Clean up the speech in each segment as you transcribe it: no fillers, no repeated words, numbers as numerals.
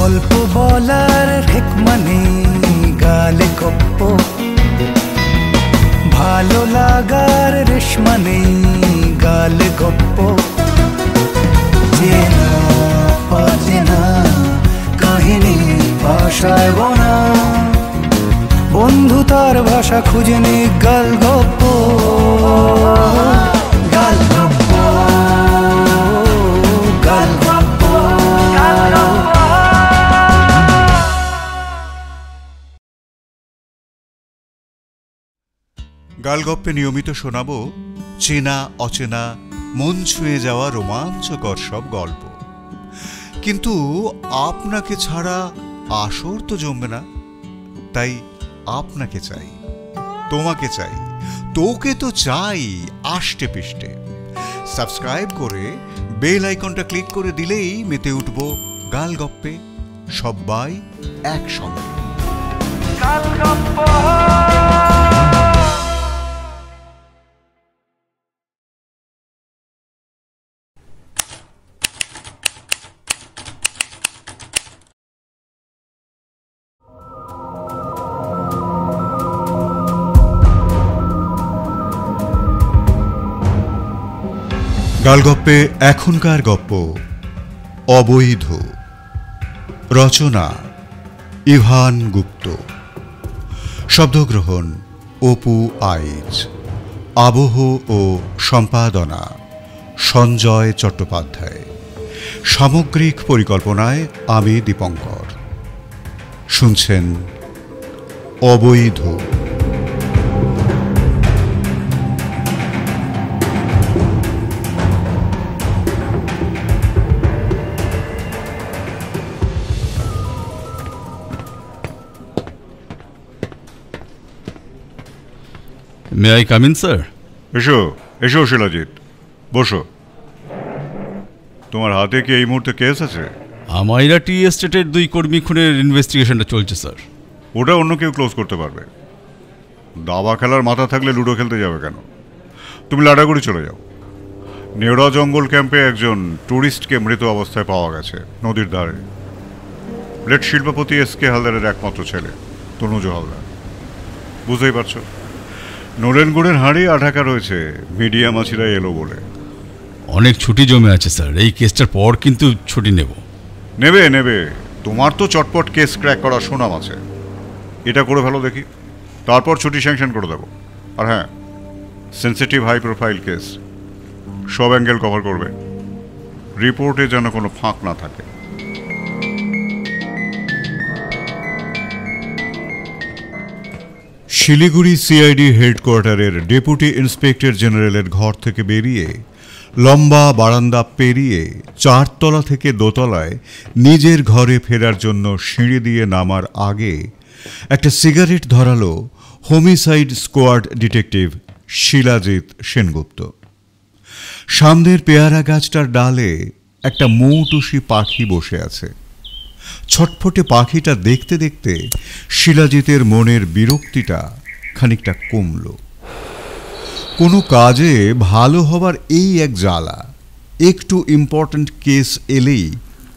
গল্প বলার রেকমা নেই গালে গপ্প, ভালো লাগার রেশমা নেই গালে গপ্প। চেনা অচেনা কাহিনী ভাষায় বোনা, বন্ধু তার ভাষা খুঁজে নে গাল গপ্প, গাল গপ্প, গাল গপ্প। গালগপ্পে নিয়মিত শোনাবো চেনা অচেনা মন ছুঁয়ে যাওয়া রোমাঞ্চকর সব গল্প। কিন্তু আপনাকে ছাড়া আসর তো জমবে না, তাই আপনাকে চাই, তোমাকে চাই, তোকে তো চাই আষ্টে পিষ্টে। সাবস্ক্রাইব করে বেল আইকনটা ক্লিক করে দিলেই মেতে উঠব গালগপ্পে, সবাই একসঙ্গে। গালগপ্প। গালগপ্পে এখনকার গপ্প অবৈধ। রচনা ইভান গুপ্ত, শব্দগ্রহণ অপু আইচ, আবহ ও সম্পাদনা সঞ্জয় চট্টোপাধ্যায়, সামগ্রিক পরিকল্পনায় আমি দীপঙ্কর। শুনছেন অবৈধ। May I come in sir? এসো এসো শিলাজিৎ, বসো। তোমার হাতে কি এই মুহূর্তে কেস আছে? আমাইরা টি এস্টেটের 2 কর্মী খুনের ইনভেস্টিগেশনটা চলছে স্যার। ওটা অন্য কেউ ক্লোজ করতে পারবে। দাবা খেলার মাথা থাকলে লুডো খেলতে যাবে কেন? তুমি লাটাগুড়ি চলে যাও। নেওড়া জঙ্গল ক্যাম্পে একজন ট্যুরিস্টকে মৃত অবস্থায় পাওয়া গেছে নদীর ধারে। লেট শিল্পপতি এসকে হালদারের একমাত্র ছেলে তনুজ হালদার। বুঝতেই পারছো, নলেন গুড়ের হাঁড়ি আঠাকা রয়েছে মিডিয়া মাছিরা এলো বলে। অনেক ছুটি জমে আছে স্যার, এই কেসটার পর কিন্তু ছুটি নেব। নেবে নেবে, তোমার তো চটপট কেস ক্র্যাক করার সুনাম আছে। এটা করে ফেলো দেখি, তারপর ছুটি স্যাংশন করে দেবো। আর হ্যাঁ, সেন্সিটিভ হাই প্রোফাইল কেস, সব অ্যাঙ্গেল কভার করবে, রিপোর্টে যেন কোনো ফাঁক না থাকে। শিলিগুড়ি সিআইডি হেডকোয়ার্টারের ডেপুটি ইন্সপেক্টর জেনারেলের ঘর থেকে বেরিয়ে লম্বা বারান্দা পেরিয়ে 4 তলা থেকে দোতলায় নিজের ঘরে ফেরার জন্য সিঁড়ি দিয়ে নামার আগে একটা সিগারেট ধরালো homicide squad detective Shilajit Sengupta. সামনের পেয়ারা গাছটার ডালে একটা মৌটুসি পাখি বসে আছে। ছটফটে পাখিটা দেখতে দেখতে শিলাজিতের মনের বিরক্তিটা খানিকটা কমল। কোনো কাজে ভালো হবার এই এক জ্বালা, একটু ইম্পর্ট্যান্ট কেস এলেই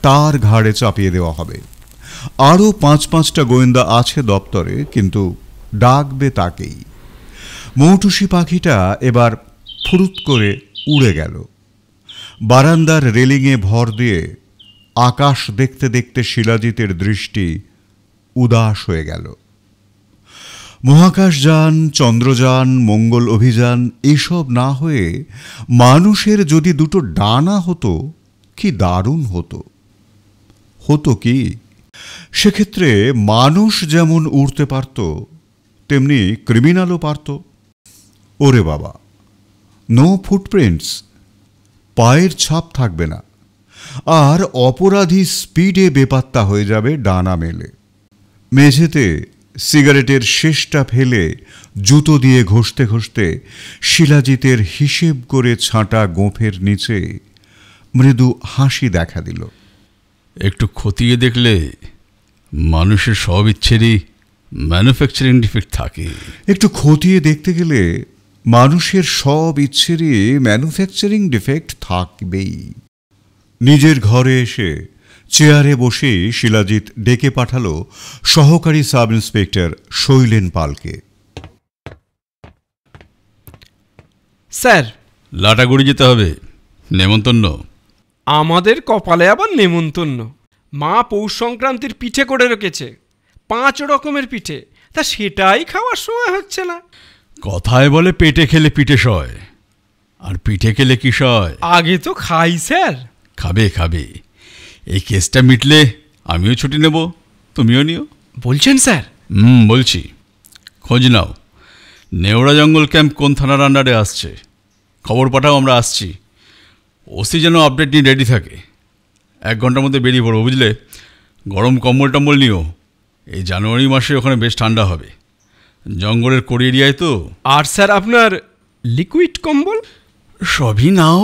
তার ঘাড়ে চাপিয়ে দেওয়া হবে। আরও 5-5টা গোয়েন্দা আছে দপ্তরে, কিন্তু ডাকবে তাকেই। মৌটুসি পাখিটা এবার ফুরুত করে উড়ে গেল। বারান্দার রেলিংয়ে ভর দিয়ে আকাশ দেখতে দেখতে শিলাজিতের দৃষ্টি উদাস হয়ে গেল। মহাকাশযান, চন্দ্রযান, মঙ্গল অভিযান এসব না হয়ে মানুষের যদি 2টো ডানা হতো কি দারুণ হতো। হতো কি, সেক্ষেত্রে মানুষ যেমন উড়তে পারত, তেমনি ক্রিমিনালও পারত। ওরে বাবা, নো ফুটপ্রিন্টস, পায়ের ছাপ থাকবে না, আর অপরাধী স্পিডে বেপাত্তা হয়ে যাবে ডানা মেলে। মেঝেতে সিগারেটের শেষটা ফেলে জুতো দিয়ে ঘষতে ঘষতে শিলাজিতের হিসেব করে ছাঁটা গোঁফের নিচে মৃদু হাসি দেখা দিল। একটু খতিয়ে দেখলে মানুষের সব ইচ্ছেরই ম্যানুফ্যাকচারিং ডিফেক্ট থাকে। একটু খতিয়ে দেখতে গেলে মানুষের সব ইচ্ছেরই ম্যানুফ্যাকচারিং ডিফেক্ট থাকবেই। নিজের ঘরে এসে চেয়ারে বসেই শিলাজিৎ ডেকে পাঠালো সহকারী সাব ইন্সপেক্টর শৈলেন পালকে। স্যার, লাটাগুড়ি যেতে হবে, নেমন্তন্ন। আমাদের কপালে আবার নেমন্তন্ন। মা পৌষ সংক্রান্তির পিঠে করে রেখেছে, 5 রকমের পিঠে, তা সেটাই খাওয়ার সময় হচ্ছে না। কথায় বলে পেটে খেলে পিঠে সয়, আর পিঠে খেলে কি সয়? আগে তো খাই স্যার। খাবে খাবে, এই কেসটা মিটলে আমিও ছুটি নেব, তুমিও নিও। বলছেন স্যার? বলছি। খোঁজ নাও, নেওড়া জঙ্গল ক্যাম্প কোন থানার আন্ডারে আসছে, খবর পাঠাও, আমরা আসছি। ওসি যেন আপডেট নিয়ে রেডি থাকে। 1 ঘন্টার মধ্যে বেরিয়ে পড়বো, বুঝলে? গরম কম্বল টম্বল নিও, এই জানুয়ারি মাসে ওখানে বেশ ঠান্ডা হবে, জঙ্গলের কোর এরিয়ায় তো। আর স্যার আপনার লিকুইড কম্বল? সবই নাও,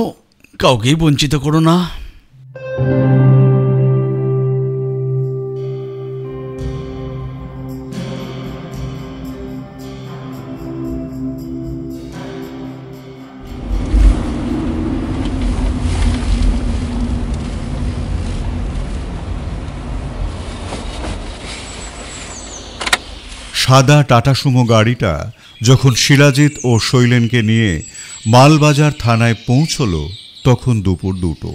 কাউকেই বঞ্চিত করো না। সাদা টাটা সুমো গাড়িটা যখন শিলাজিৎ ও শৈলেনকে নিয়ে মালবাজার থানায় পৌঁছল তখন দুপুর 2টো।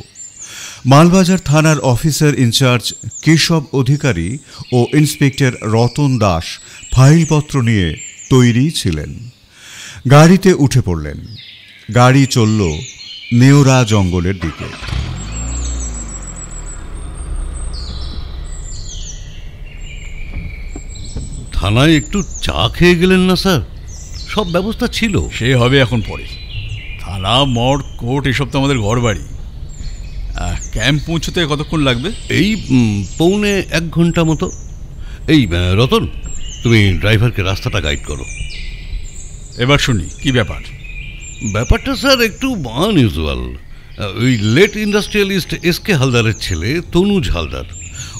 মালবাজার থানার অফিসার ইনচার্জ কেশব অধিকারী ও ইন্সপেক্টর রতন দাস ফাইলপত্র নিয়ে তৈরি ছিলেন। গাড়িতে উঠে পড়লেন। গাড়ি চলল নেওড়া জঙ্গলের দিকে। থানায় একটু চা খেয়ে গেলেন না স্যার? সব ব্যবস্থা ছিল। সে হবে এখন পরে। থানা, মঠ, কোর্ট এসব তো আমাদের ঘর বাড়ি। ক্যাম্প পৌঁছতে কতক্ষণ লাগবে? এই পৌনে 1 ঘন্টা মতো। এই রতন, তুমি ড্রাইভারকে রাস্তাটা গাইড করো। এবার শুনি কি ব্যাপার। ব্যাপারটা স্যার একটু আনইউজুয়াল। ওই লেট ইন্ডাস্ট্রিয়ালিস্ট এসকে হালদারের ছেলে তনুজ হালদার,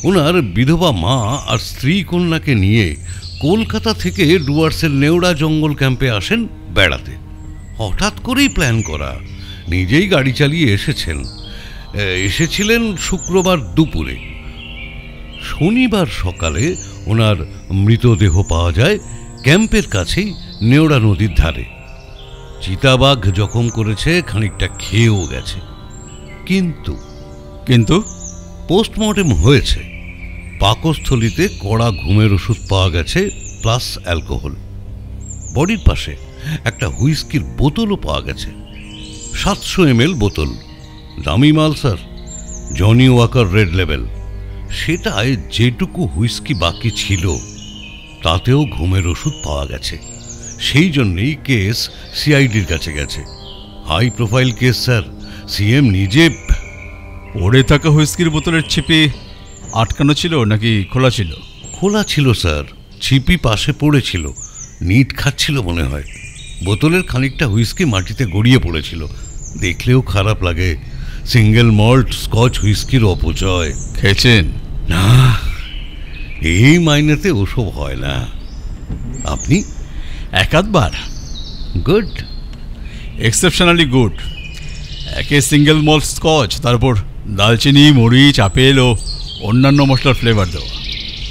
ওনার বিধবা মা আর স্ত্রী কন্যাকে নিয়ে কলকাতা থেকে ডুয়ার্সের নেওড়া জঙ্গল ক্যাম্পে আসেন বেড়াতে। হঠাৎ করেই প্ল্যান করা, নিজেই গাড়ি চালিয়ে এসেছিলেন শুক্রবার দুপুরে। শনিবার সকালে ওনার মৃতদেহ পাওয়া যায় ক্যাম্পের কাছেই নেওড়া নদীর ধারে। চিতাবাঘ জখম করেছে, খানিকটা খেয়েও গেছে। কিন্তু পোস্টমর্টেম হয়েছে। পাকস্থলীতে কড়া ঘুমের ওষুধ পাওয়া গেছে, প্লাস অ্যালকোহল। বডির পাশে একটা হুইস্কির বোতলও পাওয়া গেছে, 700 ml বোতল। দামি মাল sir, Johnnie Walker Red Label. সেটায় যেটুকু হুইস্কি বাকি ছিল তাতেও ঘুমের ওষুধ পাওয়া গেছে। সেই জন্যই কেস সিআইডির কাছে গেছে। High profile case sir, CM নিজে। পড়ে থাকা হুইস্কির বোতলের ছিপি আটকানো ছিল নাকি খোলা ছিল? খোলা ছিল স্যার, ছিপি পাশে পড়েছিল, নিট খাচ্ছিল মনে হয়। বোতলের খানিকটা হুইস্কি মাটিতে গড়িয়ে পড়েছিল। দেখলেও খারাপ লাগে, সিঙ্গেল মল্ট স্কচ হুইস্কির অপচয়। খেয়েছেন? না, এই মাইনেতে ওসব হয় না। আপনি? 1-8 গুড, এক্সেপশনালি গুড। একে সিঙ্গেল মল্ট স্কচ, তারপর দালচিনি, মরিচ, আপেল ও অন্যান্য মশলার ফ্লেভার দেওয়া।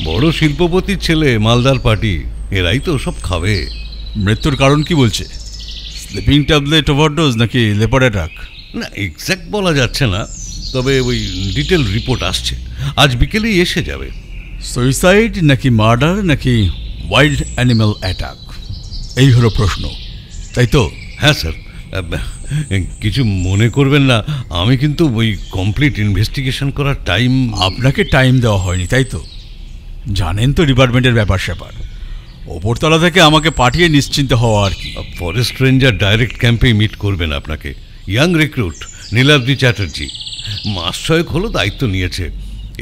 বড় শিল্পপতির ছেলে, মালদার পার্টি, এরাই তো সব খাবে। মৃত্যুর কারণ কি বলছে? স্লিপিং ট্যাবলেট ওভারডোজ নাকি লেপার অ্যাটাক? না, এক্স্যাক্ট বলা যাচ্ছে না, তবে ওই ডিটেল রিপোর্ট আসছে, আজ বিকেলেই এসে যাবে। সুইসাইড নাকি মার্ডার নাকি ওয়াইল্ড অ্যানিম্যাল অ্যাটাক, এই হলো প্রশ্ন, তাই তো? হ্যাঁ স্যার, কিছু মনে করবেন না, আমি কিন্তু ওই কমপ্লিট ইনভেস্টিগেশন করার টাইম। আপনাকে টাইম দেওয়া হয়নি তাই তো? জানেন তো ডিপার্টমেন্টের ব্যাপার স্যাপার, ওপরতলা থেকে আমাকে পাঠিয়ে নিশ্চিন্ত হওয়া আর কি। ফরেস্ট রেঞ্জার ডাইরেক্ট ক্যাম্পেই মিট করবেন আপনাকে। ইয়াং রিক্রুট নীলাদ্রি চ্যাটার্জি, মাস 6 হলো দায়িত্ব নিয়েছে।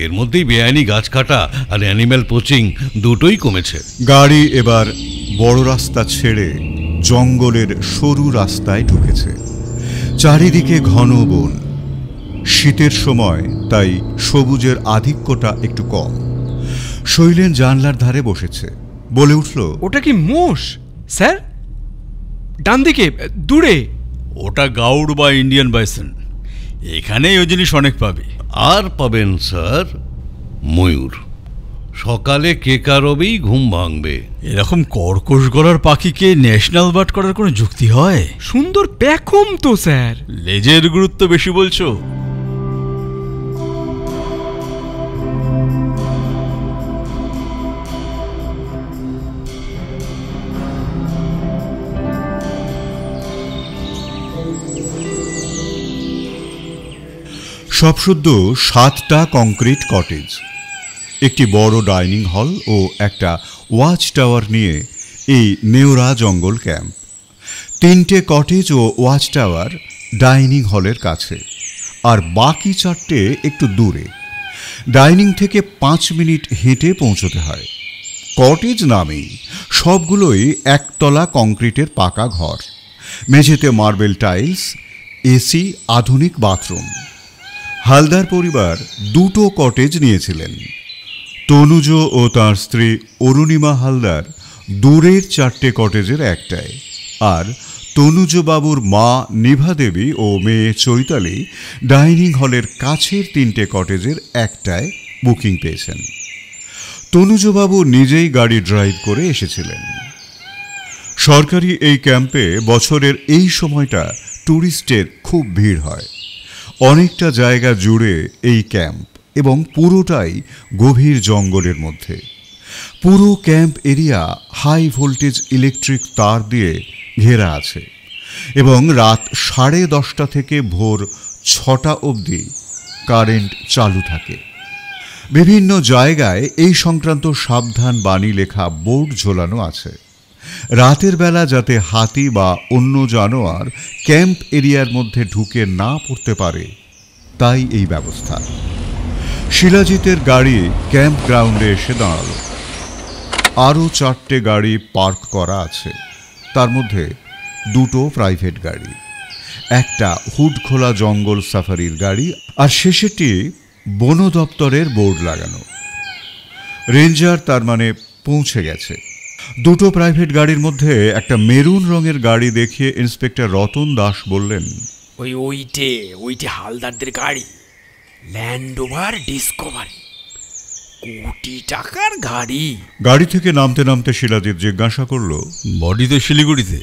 এর মধ্যেই বেআইনি গাছ কাটা আর অ্যানিম্যাল পোচিং দুটোই কমেছে। গাড়ি এবার বড় রাস্তা ছেড়ে জঙ্গলের সরু রাস্তায় ঢুকেছে। চারিদিকে ঘন বন, শীতের সময় তাই সবুজের আধিক্যটা একটু কম। শৈলেন জানলার ধারে বসেছে, বলে উঠল, ওটা কি মোষ স্যার? ডান দিকে দূরে। ওটা গাউড বা ইন্ডিয়ান বাইসন, এখানেই ওই জিনিস অনেক পাবে। আর পাবেন স্যার, ময়ূর। সকালে কেকারবেই ঘুম ভাঙবে। এরকম কর্কশ গলার পাখিকে ন্যাশনাল বার্ড করার কোনো যুক্তি হয়? সুন্দর পেখম তো স্যার। লেজের গুরুত্ব বেশি বলছো? সবশুদ্ধ 7টা কংক্রিট কটেজ, একটি বড় ডাইনিং হল ও একটা ওয়াচ টাওয়ার নিয়ে এই নেওরা জঙ্গল ক্যাম্প। 3টে কটেজ ও ওয়াচ টাওয়ার ডাইনিং হলের কাছে, আর বাকি 4টে একটু দূরে। ডাইনিং থেকে 5 মিনিট হেঁটে পৌঁছতে হয়। কটেজ নামেই সবগুলোই একতলা কংক্রিটের পাকা ঘর, মেঝেতে মার্বেল টাইলস, এসি, আধুনিক বাথরুম। হালদার পরিবার 2টো কটেজ নিয়েছিলেন। তনুজ ও তার স্ত্রী অরুণিমা হালদার দূরের 4টে কটেজের একটায়, আর তনুজবাবুর মা নিভা দেবী ও মেয়ে চৈতালি ডাইনিং হলের কাছের 3টে কটেজের একটায় বুকিং পেয়েছেন। তনুজবাবু নিজেই গাড়ি ড্রাইভ করে এসেছিলেন। সরকারি এই ক্যাম্পে বছরের এই সময়টা ট্যুরিস্টের খুব ভিড় হয়। অনেকটা জায়গা জুড়ে এই ক্যাম্প, এবং পুরোটাই গভীর জঙ্গলের মধ্যে। পুরো camp area high voltage electric তার দিয়ে ঘেরা আছে, এবং রাত 10:30 থেকে ভোর 6টা অবধি কারেন্ট চালু থাকে। বিভিন্ন জায়গায় এই সংক্রান্ত সাবধান বাণী লেখা বোর্ড ঝোলানো আছে। রাতের বেলা যাতে হাতি বা অন্য জানোয়ার ক্যাম্প এরিয়ার মধ্যে ঢুকে না পড়তে পারে, তাই এই ব্যবস্থা। শিলাজিতের গাড়ি ক্যাম্প গ্রাউন্ডে এসে দাঁড়াল। আরও 4টে গাড়ি পার্ক করা আছে, তার মধ্যে 2টো প্রাইভেট গাড়ি, একটা হুড খোলা জঙ্গল সাফারির গাড়ি, আর শেষেটি বন দপ্তরের বোর্ড লাগানো। রেঞ্জার তার মানে পৌঁছে গেছে। 2টো প্রাইভেট গাড়ির মধ্যে একটা মেরুন রঙের গাড়ি দেখিয়ে ইন্সপেক্টর রতন দাস বললেন, ওইটে হালদারদের গাড়ি, ল্যান্ড ওভার ডিসকভারি, কোটি টাকার গাড়ি। গাড়ি থেকে নামতে নামতে শিলাজিৎ জিজ্ঞাসা করল, বডি তো শিলিগুড়িতে?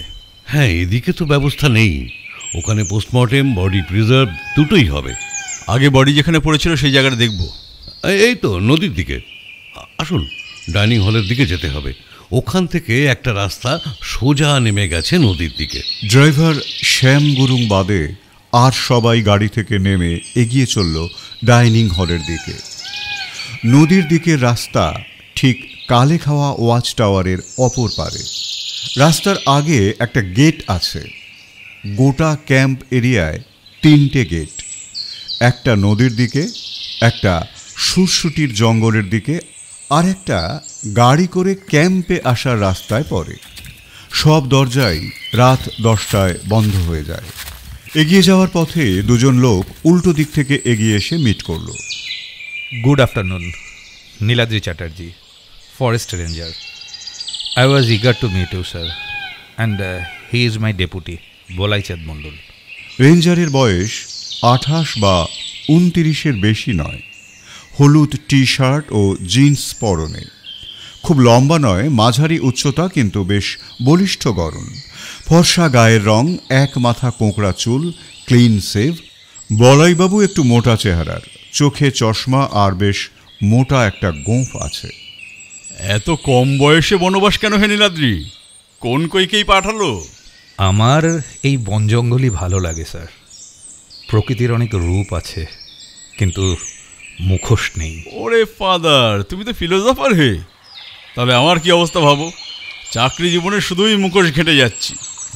হ্যাঁ, এদিকে তো ব্যবস্থা নেই। ওখানে পোস্টমর্টেম, বডি প্রিজার্ভ দুটোই হবে। আগে বডি যেখানে পড়েছিল সেই জায়গাটা দেখব। এই তো নদীর দিকে। আসুন, ডাইনিং হলের দিকে যেতে হবে। ওখান থেকে একটা রাস্তা সোজা নেমে গেছে নদীর দিকে। ড্রাইভার শ্যাম গুরুং বাদে আর সবাই গাড়ি থেকে নেমে এগিয়ে চলল ডাইনিং হলের দিকে। নদীর দিকের রাস্তা ঠিক কালে খাওয়া ওয়াচ টাওয়ারের অপর পারে। রাস্তার আগে একটা গেট আছে। গোটা ক্যাম্প এরিয়ায় 3টে গেট, একটা নদীর দিকে, একটা সুরসুটির জঙ্গলের দিকে, আর একটা গাড়ি করে ক্যাম্পে আসার রাস্তায় পড়ে। সব দরজাই রাত 10টায় বন্ধ হয়ে যায়। এগিয়ে যাওয়ার পথে 2জন লোক উল্টো দিক থেকে এগিয়ে এসে মিট করল। Good afternoon, Niladri Chatterjee, Forest Ranger. I was eager to meet you, sir. And he is my deputy, Bolai Chand Mondol. রেঞ্জারের বয়স 28 বা 29-এর বেশি নয়। হলুদ টি শার্ট ও জিন্স পরনে। খুব লম্বা নয়, মাঝারি উচ্চতা, কিন্তু বেশ বলিষ্ঠ গড়ন। ফর্সা গায়ের রং, এক মাথা কোঁকড়া চুল, ক্লিন সেভ। বলাইবাবু একটু মোটা চেহারার, চোখে চশমা আর বেশ মোটা একটা গোঁফ আছে। এত কম বয়সে বনবাস কেন হে নীলাদ্রি? কোন কইকেই পাঠালো? আমার এই বন জঙ্গলই ভালো লাগে, স্যার। প্রকৃতির অনেক রূপ আছে, কিন্তু মুখোশ নেই। ওরে ফাদার, তুমি তো ফিলোজফার হে। তাহলে আমার কি অবস্থা ভাবো। চাকরি জীবনে শুধুই মুখোশ ঘেঁটে যাচ্ছি।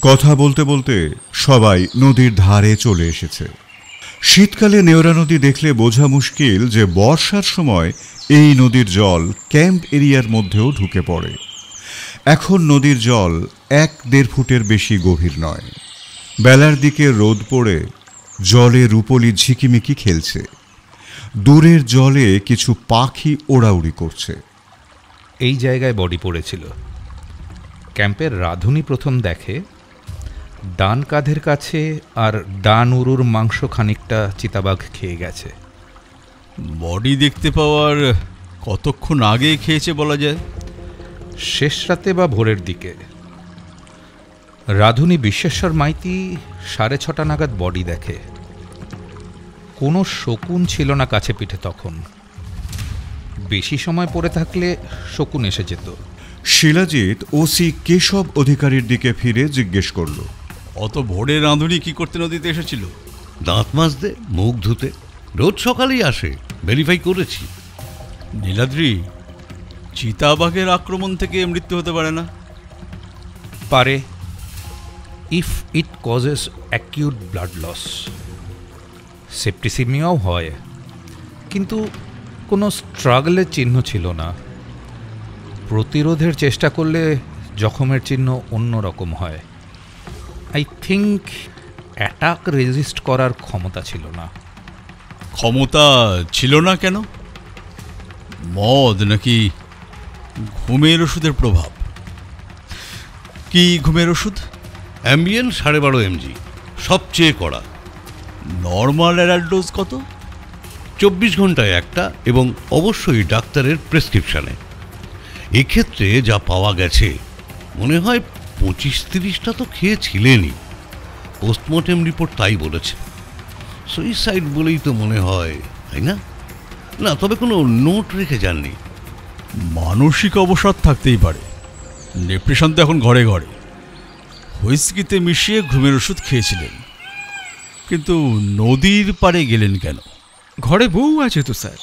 কথা বলতে বলতে সবাই নদীর ধারে চলে এসেছে। শীতকালে নেওরা নদী দেখলে বোঝা মুশকিল যে বর্ষার সময় এই নদীর জল ক্যাম্প এরিয়ার মধ্যেও ঢুকে পড়ে। এখন নদীর জল 1-1.5 ফুটের বেশি গভীর নয়। বেলার দিকে রোদ পড়ে জলে রূপলি ঝিকিমিকি খেলছে। দূরের জলে কিছু পাখি ওড়াউড়ি করছে। এই জায়গায় বডি পড়েছিল। ক্যাম্পের রাঁধুনি প্রথম দেখে ডান কাঁধের কাছে আর ডান উরুর মাংস খানিকটা চিতাবাঘ খেয়ে গেছে। বডি দেখতে পাওয়ার কতক্ষণ আগে খেয়েছে বলা যায়? শেষ রাতে বা ভোরের দিকে। রাধুনী বিশ্বেশ্বর মাইতি 6:30 নাগাদ বডি দেখে। কোনো শকুন ছিল না কাছে পিঠে তখন। বেশি সময় পড়ে থাকলে শকুন এসে যেত। শিলাজিৎ ওসি কেশব অধিকারীর দিকে ফিরে জিজ্ঞেস করল, অত ভোরে রাঁধুনি কি করতে নদীতে এসেছিল? দাঁত মাজতে, মুখ ধুতে। রোজ সকালেই আসে, ভেরিফাই করেছি। নীলাদ্রি, চিতাবাঘের আক্রমণ থেকে মৃত্যু হতে পারে না? পারে, if it causes acute blood loss. সেপ্টিসিমিয়াও হয়, কিন্তু কোনো স্ট্রাগলের চিহ্ন ছিল না। প্রতিরোধের চেষ্টা করলে জখমের চিহ্ন অন্য রকম হয়। আই থিঙ্ক অ্যাটাক রেজিস্ট করার ক্ষমতা ছিল না। ক্ষমতা ছিল না কেন? মদ নাকি ঘুমের ওষুধের প্রভাব? কি ঘুমের ওষুধ? অ্যাম্বিয়েন 12.5 mg, সবচেয়ে কড়া। নর্মাল অ্যাডাল্ট ডোজ কত? 24 ঘন্টায় একটা, এবং অবশ্যই ডাক্তারের প্রেসক্রিপশানে। এক্ষেত্রে যা পাওয়া গেছে মনে হয় 25-30টা তো খেয়েছিলেনই। পোস্টমর্টেম রিপোর্ট তাই বলেছে। সুইসাইড বলেই তো মনে হয়, তাই না? না, তবে কোনো নোট রেখে যাননি। মানসিক অবসাদ থাকতেই পারে। ডিপ্রেশন তো এখন ঘরে ঘরে। হুইস্কিতে মিশিয়ে ঘুমের ওষুধ খেয়েছিলেন, কিন্তু নদীর পাড়ে গেলেন কেন? ঘরে বউ আছে তো স্যার।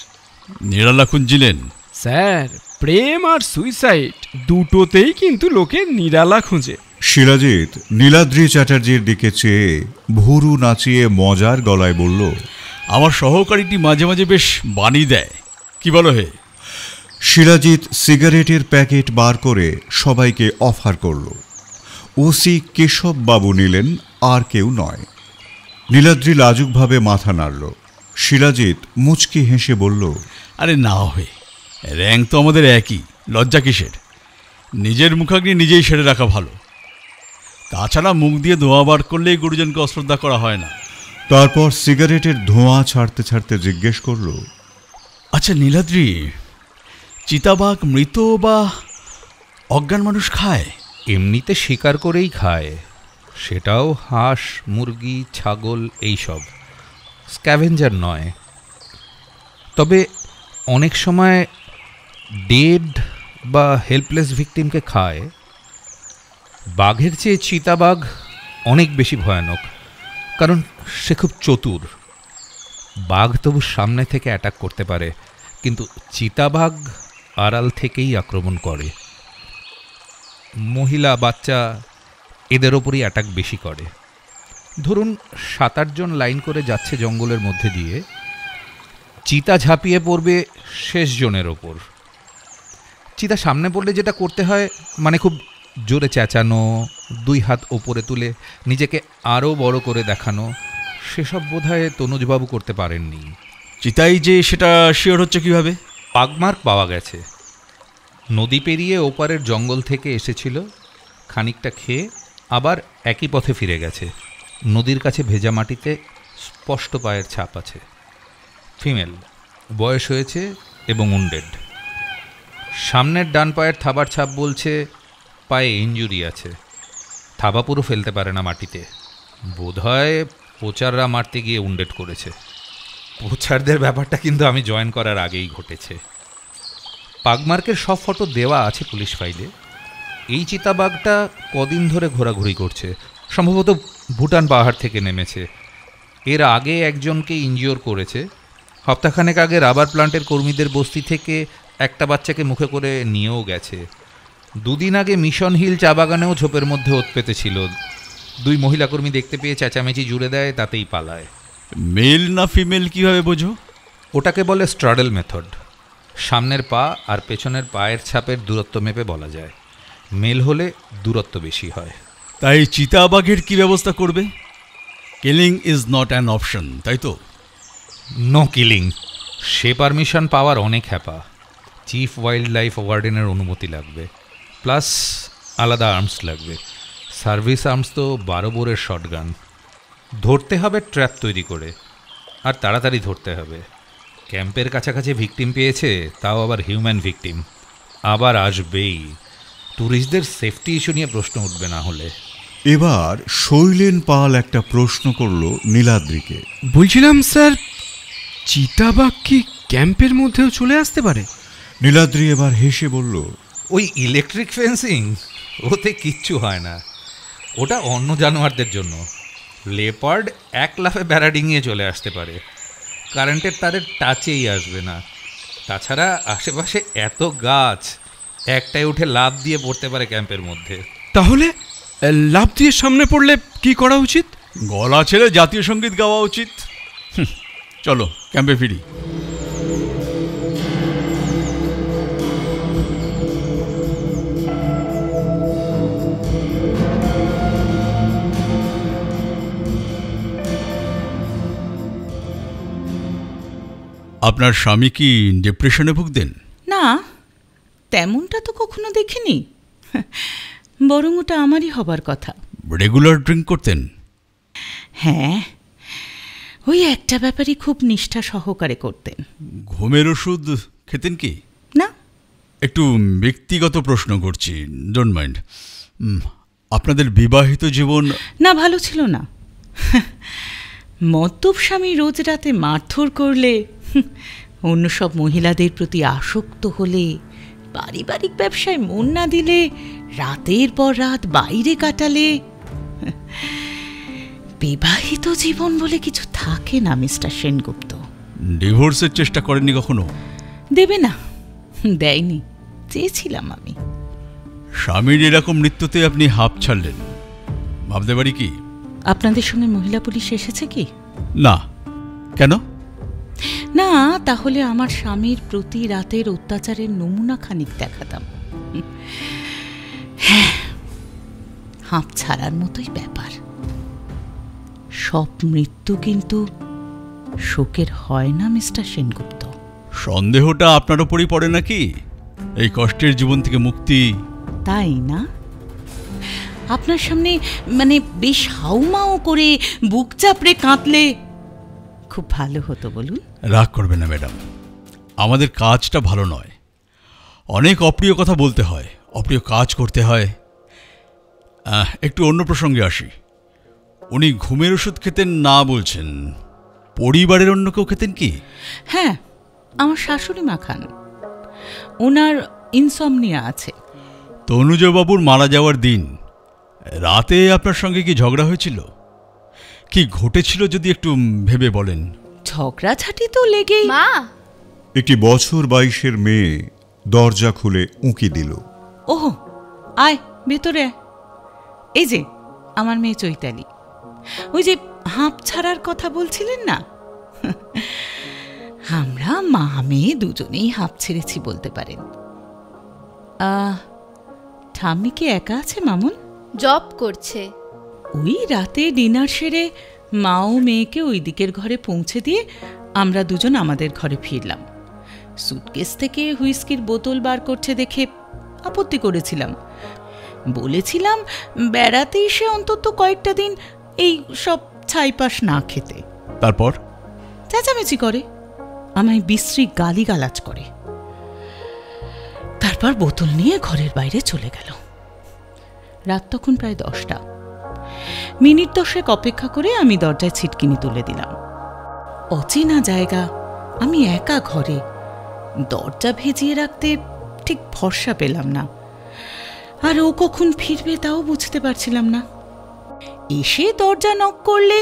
নিরালা খুঁজছিলেন? স্যার, প্রেম আর সুইসাইড দুটোতেই কিন্তু লোকে নিরালা খুঁজে। শিলাজিৎ নীলাদ্রি চ্যাটার্জির দিকে চেয়ে ভুরু নাচিয়ে মজার গলায় বলল, আমার সহকারীটি মাঝে মাঝে বেশ বাণী দেয়, কি বলো হে? শিলাজিৎ সিগারেটের প্যাকেট বার করে সবাইকে অফার করল। ওসি কেশব বাবু নিলেন, আর কেউ নয়। নীলাদ্রি লাজুকভাবে মাথা নাড়ল। শিলাজিৎ মুচকি হেসে বলল, আরে না হয়ে, র্যাঙ্ক তো আমাদের একই, লজ্জা কিসের? নিজের মুখাগ্নি নিজেই সেরে রাখা ভালো। তাছাড়া মুখ দিয়ে ধোঁয়া বার করলেই গুরুজনকে অশ্রদ্ধা করা হয় না। তারপর সিগারেটের ধোঁয়া ছাড়তে ছাড়তে জিজ্ঞেস করল, আচ্ছা নীলাদ্রি, চিতাবাঘ মৃত বা অজ্ঞান মানুষ খায়? এমনিতে শিকার করেই খায়, সেটাও হাঁস, মুরগি, ছাগল এইসব। স্ক্যাভেঞ্জার নয়। তবে অনেক সময় ডেড বা হেল্পলেস ভিকটিমকে খায়। বাঘের চেয়ে চিতাবাঘ অনেক বেশি ভয়ানক, কারণ সে খুব চতুর। বাঘ তবু সামনে থেকে অ্যাটাক করতে পারে, কিন্তু চিতাবাঘ আড়াল থেকেই আক্রমণ করে। মহিলা, বাচ্চা এদের ওপরই অ্যাটাক বেশি করে। ধরুন 7-8 জন লাইন করে যাচ্ছে জঙ্গলের মধ্যে দিয়ে, চিতা ঝাঁপিয়ে পড়বে শেষ জনের ওপর। চিতা সামনে পড়লে যেটা করতে হয়, মানে খুব জোরে চেঁচানো, 2 হাত ওপরে তুলে নিজেকে আরও বড় করে দেখানো, সেসব বোধহয় তনুজবাবু করতে পারেননি। চিতাই যে সেটা শিওর হচ্ছে কিভাবে? পাগমার্ক পাওয়া গেছে। নদী পেরিয়ে ওপারের জঙ্গল থেকে এসেছিল, খানিকটা খেয়ে আবার একই পথে ফিরে গেছে। নদীর কাছে ভেজা মাটিতে স্পষ্ট পায়ের ছাপ আছে। ফিমেল, বয়স হয়েছে এবং উন্ডেড। সামনের ডান পায়ের থাবার ছাপ বলছে পায়ে ইনজুরি আছে। থাবা পুরো ফেলতে পারে না মাটিতে। বোধহয় পোচাররা মারতে গিয়ে উন্ডেড করেছে। পোচারদের ব্যাপারটা কিন্তু আমি জয়েন করার আগেই ঘটেছে। পাগমার্কের সব ফটো দেওয়া আছে পুলিশ ফাইলে। এই চিতাবাঘটা কদিন ধরে ঘোরাঘুরি করছে, সম্ভবত ভুটান পাহাড় থেকে নেমেছে। এর আগে একজনকে ইনজিওর করেছে। সপ্তাহখানেক আগে রাবার প্লান্টের কর্মীদের বস্তি থেকে একটা বাচ্চাকে মুখে করে নিয়েও গেছে। 2 দিন আগে মিশন হিল চা বাগানেও ঝোপের মধ্যে ওত পেতেছিল। 2 মহিলা কর্মী দেখতে পেয়ে চেঁচামেচি জুড়ে দেয়, তাতেই পালায়। মেল না ফিমেল কিভাবে বোঝো? ওটাকে বলে স্ট্রাডল মেথড। সামনের পা আর পেছনের পায়ের ছাপের দূরত্ব মেপে বলা যায়। মেল হলে দূরত্ব বেশি হয়। তাই চিতাবাঘের কি ব্যবস্থা করবে? Killing is not an option, তাই তো? No killing. সে পারমিশন পাওয়ার অনেক হ্যাপা। চিফ ওয়াইল্ড লাইফ ওয়ার্ডেনের অনুমতি লাগবে, প্লাস আলাদা আর্মস লাগবে। সার্ভিস আর্মস তো 12 বোরের শটগান। ধরতে হবে ট্র্যাপ তৈরি করে, আর তাড়াতাড়ি ধরতে হবে। ক্যাম্পের কাছাকাছি ভিকটিম পেয়েছে, তাও আবার হিউম্যান ভিকটিম। আবার আসবেই, ট্যুরিস্টদের সেফটি ইস্যু নিয়ে প্রশ্ন উঠবে না হলে। এবার শৈলেন পাল একটা প্রশ্ন করল নীলাদ্রিকে। বলছিলাম স্যার, চিতাবাঘ কি ক্যাম্পের মধ্যেও চলে আসতে পারে? নীলাদ্রি এবার হেসে বলল, ওই ইলেকট্রিক ফেন্সিং, ওতে কিচ্ছু হয় না, ওটা অন্য জানোয়ারদের জন্য। লেপার্ড এক লাফে বেড়া ডিঙিয়ে চলে আসতে পারে, কারেন্টের তারের টাচেই আসবে না। তাছাড়া আশেপাশে এত গাছ, একটাই উঠে লাফ দিয়ে পড়তে পারে ক্যাম্পের মধ্যে। তাহলে লাফ দিয়ে সামনে পড়লে কি করা উচিত? গলা ছেড়ে জাতীয় সঙ্গীত গাওয়া উচিত। চলো ক্যাম্পে ফিরি। আপনার স্বামী কি ডিপ্রেশনে ভুগতেন? না, তেমনটা তো কখনো দেখিনি, বরং ওটা আমারই হবার কথা। রেগুলার ড্রিঙ্ক করতেন? হ্যাঁ, ওই একটা ব্যাপারই খুব নিষ্ঠা সহকারে করতেন। ঘুমের ওষুধ খেতেন কি? না। একটু ব্যক্তিগত প্রশ্ন করছি, ডোন্ট মাইন্ড। আপনাদের বিবাহিত জীবন? না, ভালো ছিল না। মদ্যপ স্বামী রোজ রাতে মারধর করলে, অন্য সব মহিলাদের প্রতি আসক্ত হলে, পারিবারিক ব্যবসায় মন না দিলে, রাতের পর রাত বাইরে কাটালে, বিবাহিত জীবন বলে কিছু থাকে না মিস্টার সেনগুপ্ত। ডিভোর্সের চেষ্টা করেননি কখনো? দেবে না, দেয়নি, চেয়েছিলাম আমি। স্বামীর এরকম মৃত্যুতে আপনি হাঁপ ছাড়লেন, ভাবতে পারি কি? আপনাদের সঙ্গে মহিলা পুলিশ এসেছে কি? না। কেন? না, তাহলে আমার স্বামীর প্রতি রাতের অত্যাচারের নমুনা খানিক দেখাতাম। হ্যাঁ, হাঁপ ছাড়ার মতোই ব্যাপার। সব মৃত্যু কিন্তু শোকের হয় না মিস্টার সেনগুপ্ত। সন্দেহটা আপনার ওপরই পড়ে নাকি, এই কষ্টের জীবন থেকে মুক্তি? তাই না? আপনার সামনে মানে বেশ হাউমাউ করে বুক চাপড়ে কাঁদলে খুব ভালো হতো, বলুন। রাগ করবে না ম্যাডাম, আমাদের কাজটা ভালো নয়, অনেক অপ্রিয় কথা বলতে হয়, অপ্রিয় কাজ করতে হয়। একটু অন্য প্রসঙ্গে আসি। উনি ঘুমের ওষুধ খেতেন না বলছেন, পরিবারের অন্য কেউ খেতেন কি? হ্যাঁ, আমার শাশুড়ি মা খান, ওনার ইনসমনিয়া আছে। তনুজবাবুর মারা যাওয়ার দিন রাতে আপনার সঙ্গে কি ঝগড়া হয়েছিল? কি ঘটেছিল যদি একটু ভেবে বলেন। ঝগড়াঝাটি তো লেগেই। মা, একটি বছর 22-এর মেয়ে দরজা খুলে উঁকি দিল। ওহ, আয় ভেতরে আয়। এই যে আমার মেয়ে চৈতালি, ওই যে হাঁপ ছাড়ার কথা বলছিলেন না, আমরা মা মেয়ে দুজনেই হাঁপ ছেড়েছি বলতে পারেন। ঠাম্মি কি একা আছে মামুন? জব করছে। ওই রাতে ডিনার সেরে মা ও মেয়েকে ওই দিকের ঘরে পৌঁছে দিয়ে আমরা দুজন আমাদের ঘরে ফিরলাম। সুটকেস থেকে হুইস্কির বোতল বার করছে দেখে আপত্তি করেছিলাম, বলেছিলাম বেড়াতে এসে অন্তত কয়েকটা দিন এই সব ছাইপাশ না খেতে। তারপর চেঁচামেচি করে, আমায় বিশ্রী গালিগালাজ করে, তারপর বোতল নিয়ে ঘরের বাইরে চলে গেল। রাত তখন প্রায় 10টা। মিনিট 10 অপেক্ষা করে আমি দরজায় ছিটকিনি তুলে দিলাম। অচেনা জায়গা, আমি একা ঘরে, দরজা ভেজিয়ে রাখতে ঠিক ভরসা পেলাম না, আর ও কখন ফিরবে তাও বুঝতে পারছিলাম না। এসে দরজা নক করলে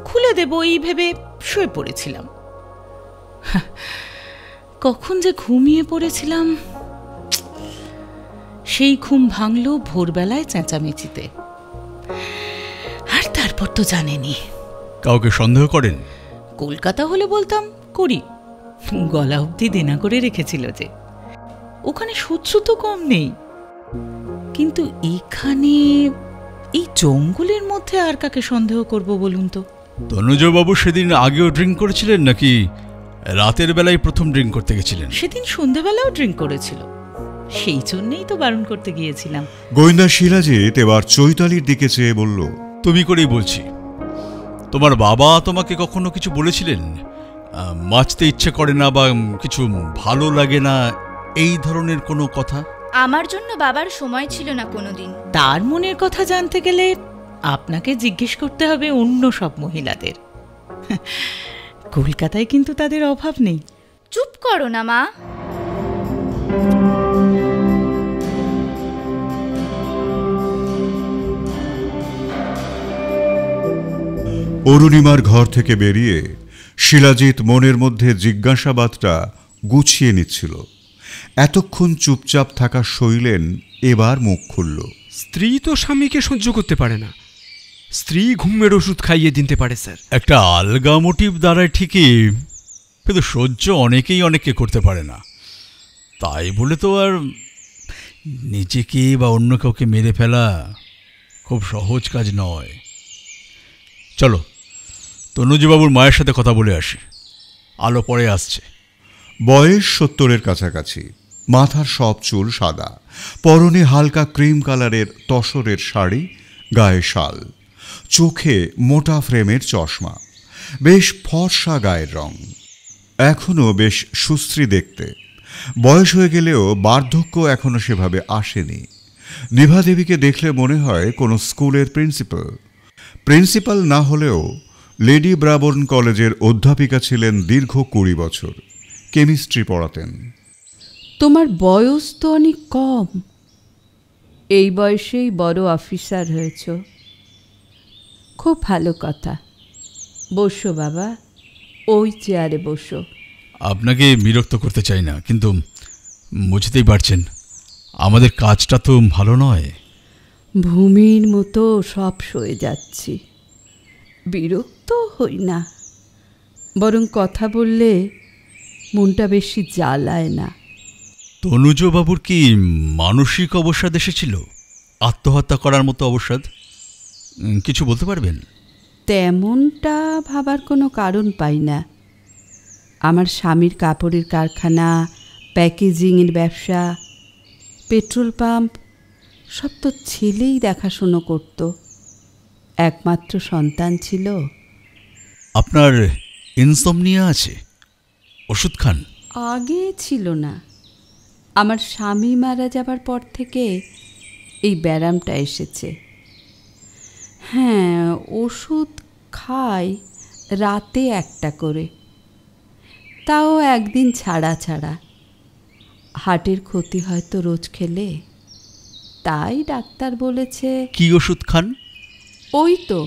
খুলে দেব এই ভেবে শুয়ে পড়েছিলাম। কখন যে ঘুমিয়ে পড়েছিলাম, সেই ঘুম ভাঙল ভোরবেলায় চেঁচামেচিতে। আর তারপর তো জানেনি। কাউকে সন্দেহ করেন? কলকাতা হলে বলতাম করি, গলা অবধি দেনা করে রেখেছিল যে, ওখানে শত্রু তো কম নেই, কিন্তু এখানে এই জঙ্গলের মধ্যে আর কাকে সন্দেহ করব বলুন তো? তনুজবাবু সেদিন আগেও ড্রিঙ্ক করেছিলেন নাকি রাতের বেলায় প্রথম ড্রিঙ্ক করতে গেছিলেন? সেদিন সন্ধ্যাবেলাও ড্রিঙ্ক করেছিল, সেই জন্যই তো বারণ করতে গিয়েছিলাম। গোয়েন্দা শিলাজিৎ এবার চৈতালির দিকে চেয়ে বলল, তুমি করেই বলছি, তোমার বাবা তোমাকে কখনো কিছু বলেছিলেন মাছতে ইচ্ছে করে না বা কিছু ভালো লাগে না, এই ধরনের কোনো কথা? আমার জন্য বাবার সময় ছিল না কোনোদিন। তার মনের কথা জানতে গেলে আপনাকে জিজ্ঞেস করতে হবে অন্য সব মহিলাদের। কলকাতায় কিন্তু তাদের অভাব নেই। চুপ করো না মা। অরুণিমার ঘর থেকে বেরিয়ে শিলাজিৎ মনের মধ্যে জিজ্ঞাসাবাদটা গুছিয়ে নিচ্ছিল। এতক্ষণ চুপচাপ থাকা শৈলেন এবার মুখ খুলল। স্ত্রী তো স্বামীকে সহ্য করতে পারে না, স্ত্রী ঘুমের ওষুধ খাইয়ে দিতে পারে স্যার। একটা আলগা মোটিভ দাঁড়ায় ঠিকই, কিন্তু সহ্য অনেকেই অনেককে করতে পারে না। তাই বলে তো আর নিজেকে বা অন্য কাউকে মেরে ফেলা খুব সহজ কাজ নয়। চলো তনুজবাবুর মায়ের সাথে কথা বলে আসি, আলো পরে আসছে। বয়স 70-এর কাছাকাছি, মাথার সব চুল সাদা, পরনে হালকা ক্রিম কালারের তসরের শাড়ি, গায়ে শাল, চোখে মোটা ফ্রেমের চশমা, বেশ ফর্সা গায়ের রং, এখনও বেশ সুশ্রী দেখতে। বয়স হয়ে গেলেও বার্ধক্য এখনও সেভাবে আসেনি। নিভাদেবীকে দেখলে মনে হয় কোনো স্কুলের প্রিন্সিপাল না হলেও লেডি ব্রাবোর্ন কলেজের অধ্যাপিকা ছিলেন দীর্ঘ 20 বছর, কেমিস্ট্রি পড়াতেন। তোমার বয়স তো অনেক কম, এই বয়সেই বড় অফিসার হয়েছ, খুব ভালো কথা। বসো বাবা, ওই চেয়ারে বসো। আপনাকে বিরক্ত করতে চাই না, কিন্তু বুঝতেই পারছেন আমাদের কাজটা তো ভালো নয়। ভূমির মতো সব সয়ে যাচ্ছি, বিরক্ত হই না, বরং কথা বললে মনটা বেশি জ্বালায় না। তনুজবাবুর কি মানসিক অবসাদ এসেছিল? আত্মহত্যা করার মতো অবসাদ? কিছু বলতে পারবেন? তেমনটা ভাবার কোনো কারণ পাই না। আমার স্বামীর কাপড়ের কারখানা, প্যাকেজিংয়ের ব্যবসা, পেট্রোল পাম্প সব তো ছেলেই দেখাশুনো করত। একমাত্র সন্তান ছিল। আপনার ইনসমনিয়া আছে? ওষুধ খান? আগে ছিল না, আমার স্বামী মারা যাবার পর থেকে এই ব্যারামটা এসেছে। হ্যাঁ, ওষুধ খাই রাতে একটা করে, তাও একদিন ছাড়া ছাড়া। হার্টের ক্ষতি হয়তো রোজ খেলে, তাই ডাক্তার বলেছে। কি ওষুধ খান? ওই তো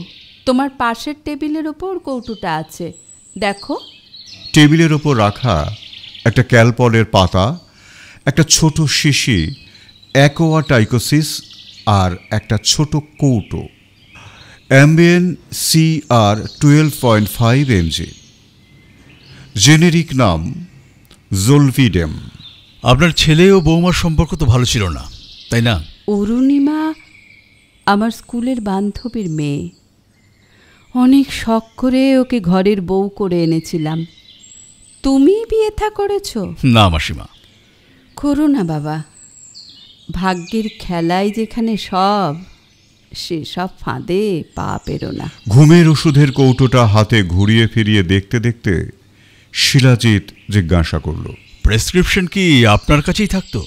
তোমার পাশের টেবিলের ওপর কৌটোটা আছে, দেখো। টেবিলের ওপর রাখা একটা ক্যালপলের পাতা, একটা ছোট শিশি অ্যাকোয়াটাইকোসিস আর একটা ছোট কৌটো। অ্যাম্বিয়েন CR 12.5 mg, জেনেরিক নাম জোলভিডেম। আপনার ছেলে ও বৌমার সম্পর্ক তো ভালো ছিল না, তাই না? অরুণিমা আমার স্কুলের বান্ধবীর মেয়ে, অনেক শখ করে ওকে ঘরের বউ করে এনেছিলাম। তুমি বিয়ে থা করেছ? না মাসিমা। করো না বাবা, ভাগ্যের খেলায় যেখানে সব, সেসব ফাঁদে পা পেরো না। ঘুমের ওষুধের কৌটোটা হাতে ঘুরিয়ে ফিরিয়ে দেখতে দেখতে শিলাজিৎ জিজ্ঞাসা করল, প্রেসক্রিপশন কি আপনার কাছেই থাকতো?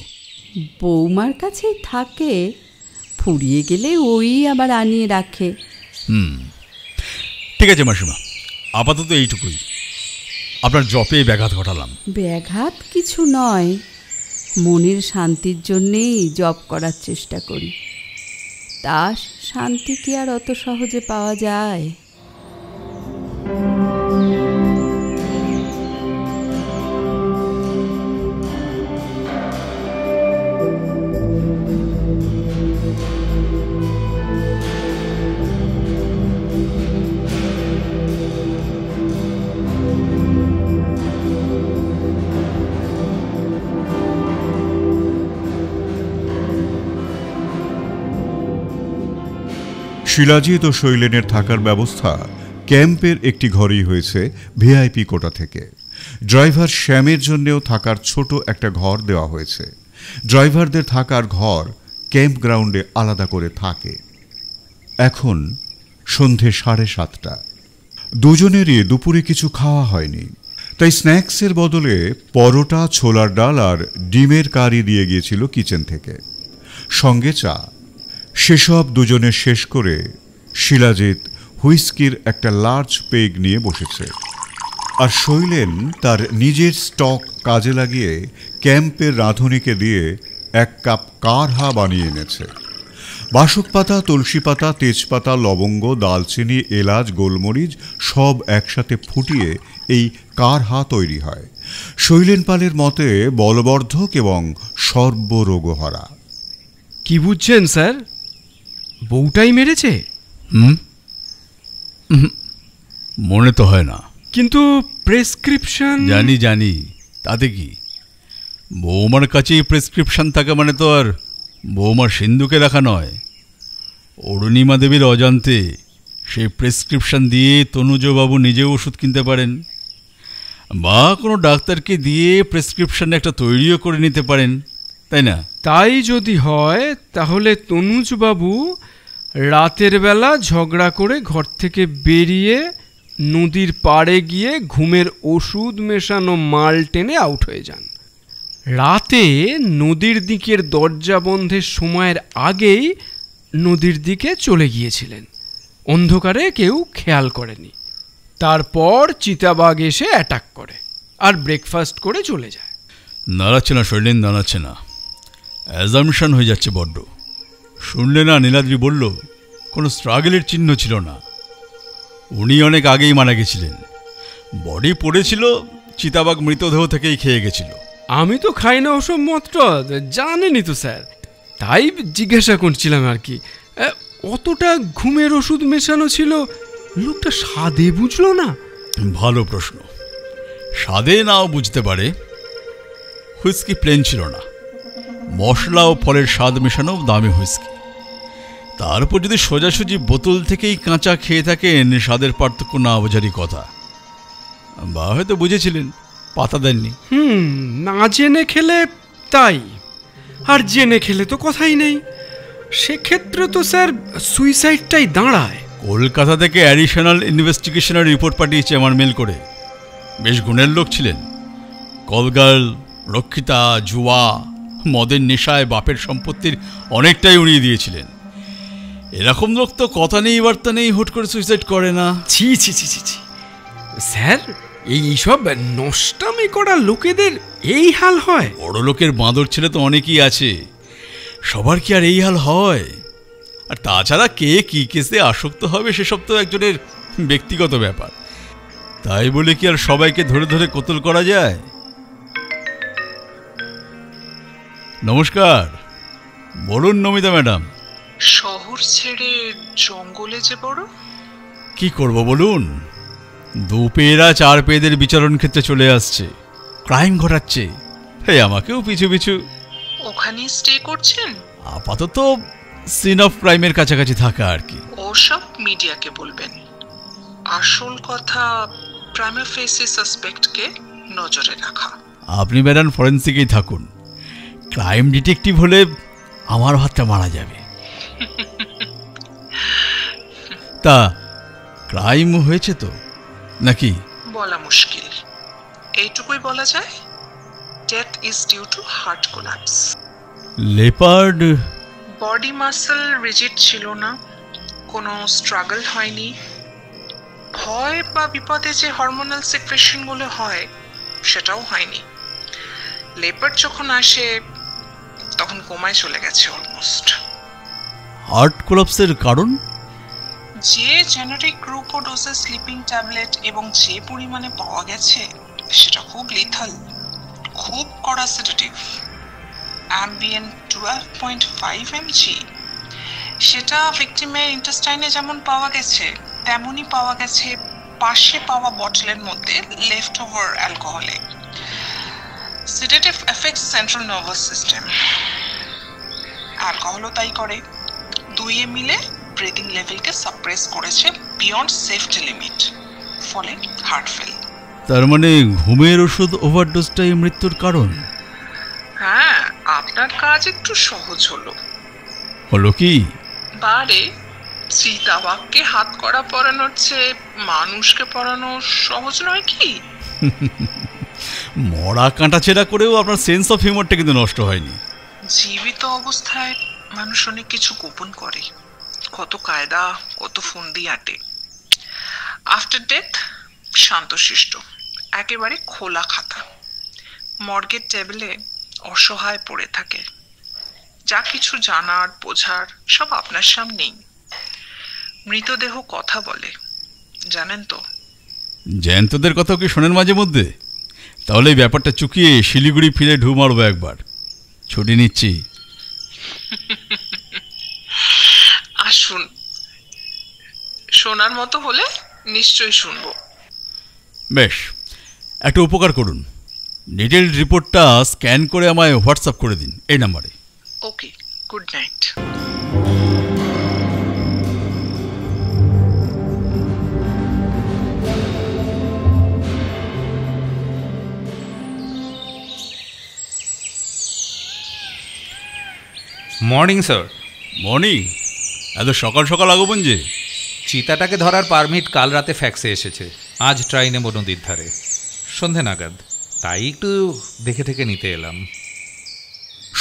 বৌমার কাছেই থাকে, ফুরিয়ে গেলে ওই আবার আনিয়ে রাখে। ঠিক আছে মাসিমা, আপাতত এইটুকুই। আপনার জপে ব্যাঘাত ঘটালাম। ব্যাঘাত কিছু নয়, মনের শান্তির জন্যেই জপ করার চেষ্টা করি। তা শান্তি কি আর অত সহজে পাওয়া যায়? শিলাজিৎ ও শৈলেনের থাকার ব্যবস্থা ক্যাম্পের একটি ঘরেই হয়েছে ভিআইপি কোটা থেকে। ড্রাইভার শ্যামের জন্যেও থাকার ছোট একটা ঘর দেওয়া হয়েছে। ড্রাইভারদের থাকার ঘর ক্যাম্প গ্রাউন্ডে আলাদা করে থাকে। এখন সন্ধে 7:30। দুজনেরই দুপুরে কিছু খাওয়া হয়নি, তাই স্ন্যাক্সের বদলে পরোটা, ছোলার ডাল আর ডিমের কারি দিয়ে গিয়েছিল কিচেন থেকে, সঙ্গে চা। সেসব দুজনে শেষ করে শিলাজিৎ হুইস্কির একটা লার্জ পেগ নিয়ে বসেছে, আর শৈলেন তার নিজের স্টক কাজে লাগিয়ে ক্যাম্পের রাঁধুনিকে দিয়ে 1 কাপ কারহা বানিয়ে এনেছে। বাসক পাতা, তুলসী পাতা, তেজপাতা, লবঙ্গ, দালচিনি, এলাচ, গোলমরিচ সব একসাথে ফুটিয়ে এই কারহা তৈরি হয়। শৈলেন পালের মতে বলবর্ধক এবং সর্বরোগহরা। কি বুঝছেন স্যার, বউটাই মেরেছে? মনে তো হয় না, কিন্তু প্রেসক্রিপশন। জানি, তাতে কি? বৌমার কাছেই প্রেসক্রিপশন থাকা মানে তো আর বৌমার সিন্ধুকে রাখা নয়। অরুণিমা দেবীর অজান্তে সেই প্রেসক্রিপশন দিয়ে তনুজবাবু নিজেও ওষুধ কিনতে পারেন, বা কোনো ডাক্তারকে দিয়ে প্রেসক্রিপশন একটা তৈরিও করে নিতে পারেন, তাই না? তাই যদি হয় তাহলে তনুজবাবু রাতের বেলা ঝগড়া করে ঘর থেকে বেরিয়ে নদীর পাড়ে গিয়ে ঘুমের ওষুধ মেশানো মাল টেনে আউট হয়ে যান। রাতে নদীর দিকের দরজা বন্ধের সময়ের আগেই নদীর দিকে চলে গিয়েছিলেন, অন্ধকারে কেউ খেয়াল করেনি। তারপর চিতাবাঘ এসে অ্যাটাক করে আর ব্রেকফাস্ট করে চলে যায়। দাঁড়াচ্ছে না শৈলেন, দাঁড়াচ্ছে না, অ্যাজামশন হয়ে যাচ্ছে বড্ড। শুনলে না নীলাদ্রি বলল কোনো স্ট্রাগলের চিহ্ন ছিল না, উনি অনেক আগেই মারা গেছিলেন। বডি পড়েছিল, চিতাবাঘ মৃতদেহ থেকেই খেয়ে গেছিল। আমি তো খাই না ওসব মত্র, জানেনি তো স্যার, তাই জিজ্ঞাসা করছিলাম আর কি। অতটা ঘুমের ওষুধ মেশানো ছিল, লোকটা স্বাদে বুঝলো না? ভালো প্রশ্ন, স্বাদে নাও বুঝতে পারে। হুইস্কি প্লেন ছিল না, মশলা ও ফলের স্বাদ মেশানো দামি হুইস্কি। তারপর যদি সোজাসুজি বোতল থেকেই কাঁচা খেয়ে থাকেন, স্বাদের পার্থক্য না বোঝারই কথা। বা হয়তো বুঝেছিলেন, পাতা দেননি। না জেনে খেলে তাই, আর জেনে খেলে তো কথাই নেই। সেক্ষেত্রে তো স্যার সুইসাইডটাই দাঁড়ায়। কলকাতা থেকে অ্যাডিশনাল ইনভেস্টিগেশনের রিপোর্ট পাঠিয়েছে আমার মেল করে। বেশ গুণের লোক ছিলেন, কলগার্ল, রক্ষিতা, জুয়া, মদের নেশায় বাপের সম্পত্তির অনেকটাই উড়িয়ে দিয়েছিলেন। এরকম লোক তো কথা নেই বার্তা নেই হুট করে সুইসাইড করে না। ছি ছি ছি ছি ছি স্যার, এইসব নষ্টামি করা লোকেদের এই হাল হয়? বড় লোকের বাঁদর ছেলে তো অনেকেই আছে, সবার কি আর এই হাল হয়? আর তাছাড়া কে কি কেসে আসক্ত হবে সেসব তো একজনের ব্যক্তিগত ব্যাপার, তাই বলে কি আর সবাইকে ধরে ধরে কতল করা যায়? নমস্কার, বলুন নমিতা ম্যাডাম। শহর ছেড়ে জঙ্গলে যে বড় কি করব বলুন, 2 পেয়েরা 4 পেয়েদের বিচরণ ক্ষেত্রে চলে আসছে, ক্রাইম ঘটাচ্ছে, আমাকেও পিছু পিছু। ওখানে স্টে করছেন? আপাতত সিন অফ ক্রাইমের কাছাকাছি থাকা আর কি। ওসব মিডিয়াকে বলবেন, আসল কথা প্রাইমা ফেসি সাসপেক্টকে নজরে রাখা। আপনি ম্যাডাম ফরেন্সিকেই থাকুন, ক্রাইম ডিটেকটিভ হলে আমার হাতটা মারা যাবে। তা ক্রাইম হয়েছে তো নাকি? বলা মুশকিল, এইটুকুই বলা যায়, death is due to heart collapse. Leopard? Body muscle rigid ছিল না, কোনো স্ট্রাগল হয়নি। ভয় বা বিপদে যে হরমোনাল সিক্রেশনগুলো হয় সেটাও হয়নি। লেপার্ড যখন আসে তখন কোমায় চলে গেছে অলমোস্ট। হার্ট কোলাপসের কারণ? যে জেনেটিক গ্রুপ ও ডোজের স্লিপিং ট্যাবলেট এবং যে পরিমাণে পাওয়া গেছে সেটা খুব লিথাল, খুব কড়া সেডেটিভ, অ্যাম্বিয়েন 12.5 mg। সেটা ভিকটিমের ইন্টেস্টাইনে যেমন পাওয়া গেছে তেমনই পাওয়া গেছে পাশে পাওয়া বটলের মধ্যে লেফট ওভার অ্যালকোহলে। Sedative effects central nervous system, অ্যালকোহলও তাই করে। দুইয়ে মিলে ব্রিদিং লেভেলকে সাপ্রেস করেছে বিয়ন্ড সেফটি লিমিট, ফলে হার্ট ফেল। তার মানে ঘুমের ওষুধ ওভারডোজটাই মৃত্যুর কারণ? হ্যাঁ, আপনার কাজ একটু সহজ হলো। হলো কি? বারে চিতাবাঘকে হাত করা পরানোর চেয়ে মানুষকে পরানো সহজ নয় কি? মরা কাঁটাছেড়া করেও আপনার সেন্স অফ হিউমারটা কিন্তু নষ্ট হয়নি। জীবিত অবস্থায় মানুষ অনেক কিছু গোপন করে, কত কায়দা, কত ফন্দি আটে। আফটার ডেথ শান্তশিষ্ট, একেবারে খোলা খাতা। মর্গের টেবিলে অসহায় পড়ে থাকে। যা কিছু জানার বোঝার সব আপনার সামনেই। মৃতদেহ কথা বলে, জানেন তো? জ্যান্তদের কথাও কি শোনেন মাঝে মধ্যে? তাহলে এই ব্যাপারটা চুকিয়ে শিলিগুড়ি ফিরে ঢু মারবো একবার। ছুটি নিচ্ছি। আসুন, শোনার মতো হলে নিশ্চয়ই শুনবো। বেশ, একটা উপকার করুন, ডিটেল রিপোর্টটা স্ক্যান করে আমায় হোয়াটসঅ্যাপ করে দিন এই নাম্বারে। Okay, good night. Morning sir. Morning? এত সকাল সকাল আগমন যে? চিতাটাকে ধরার পারমিট কাল রাতে ফ্যাক্সে এসেছে, আজ ট্রাই নেব নদীর ধারে সন্ধে নাগাদ, তাই একটু দেখে থেকে নিতে এলাম।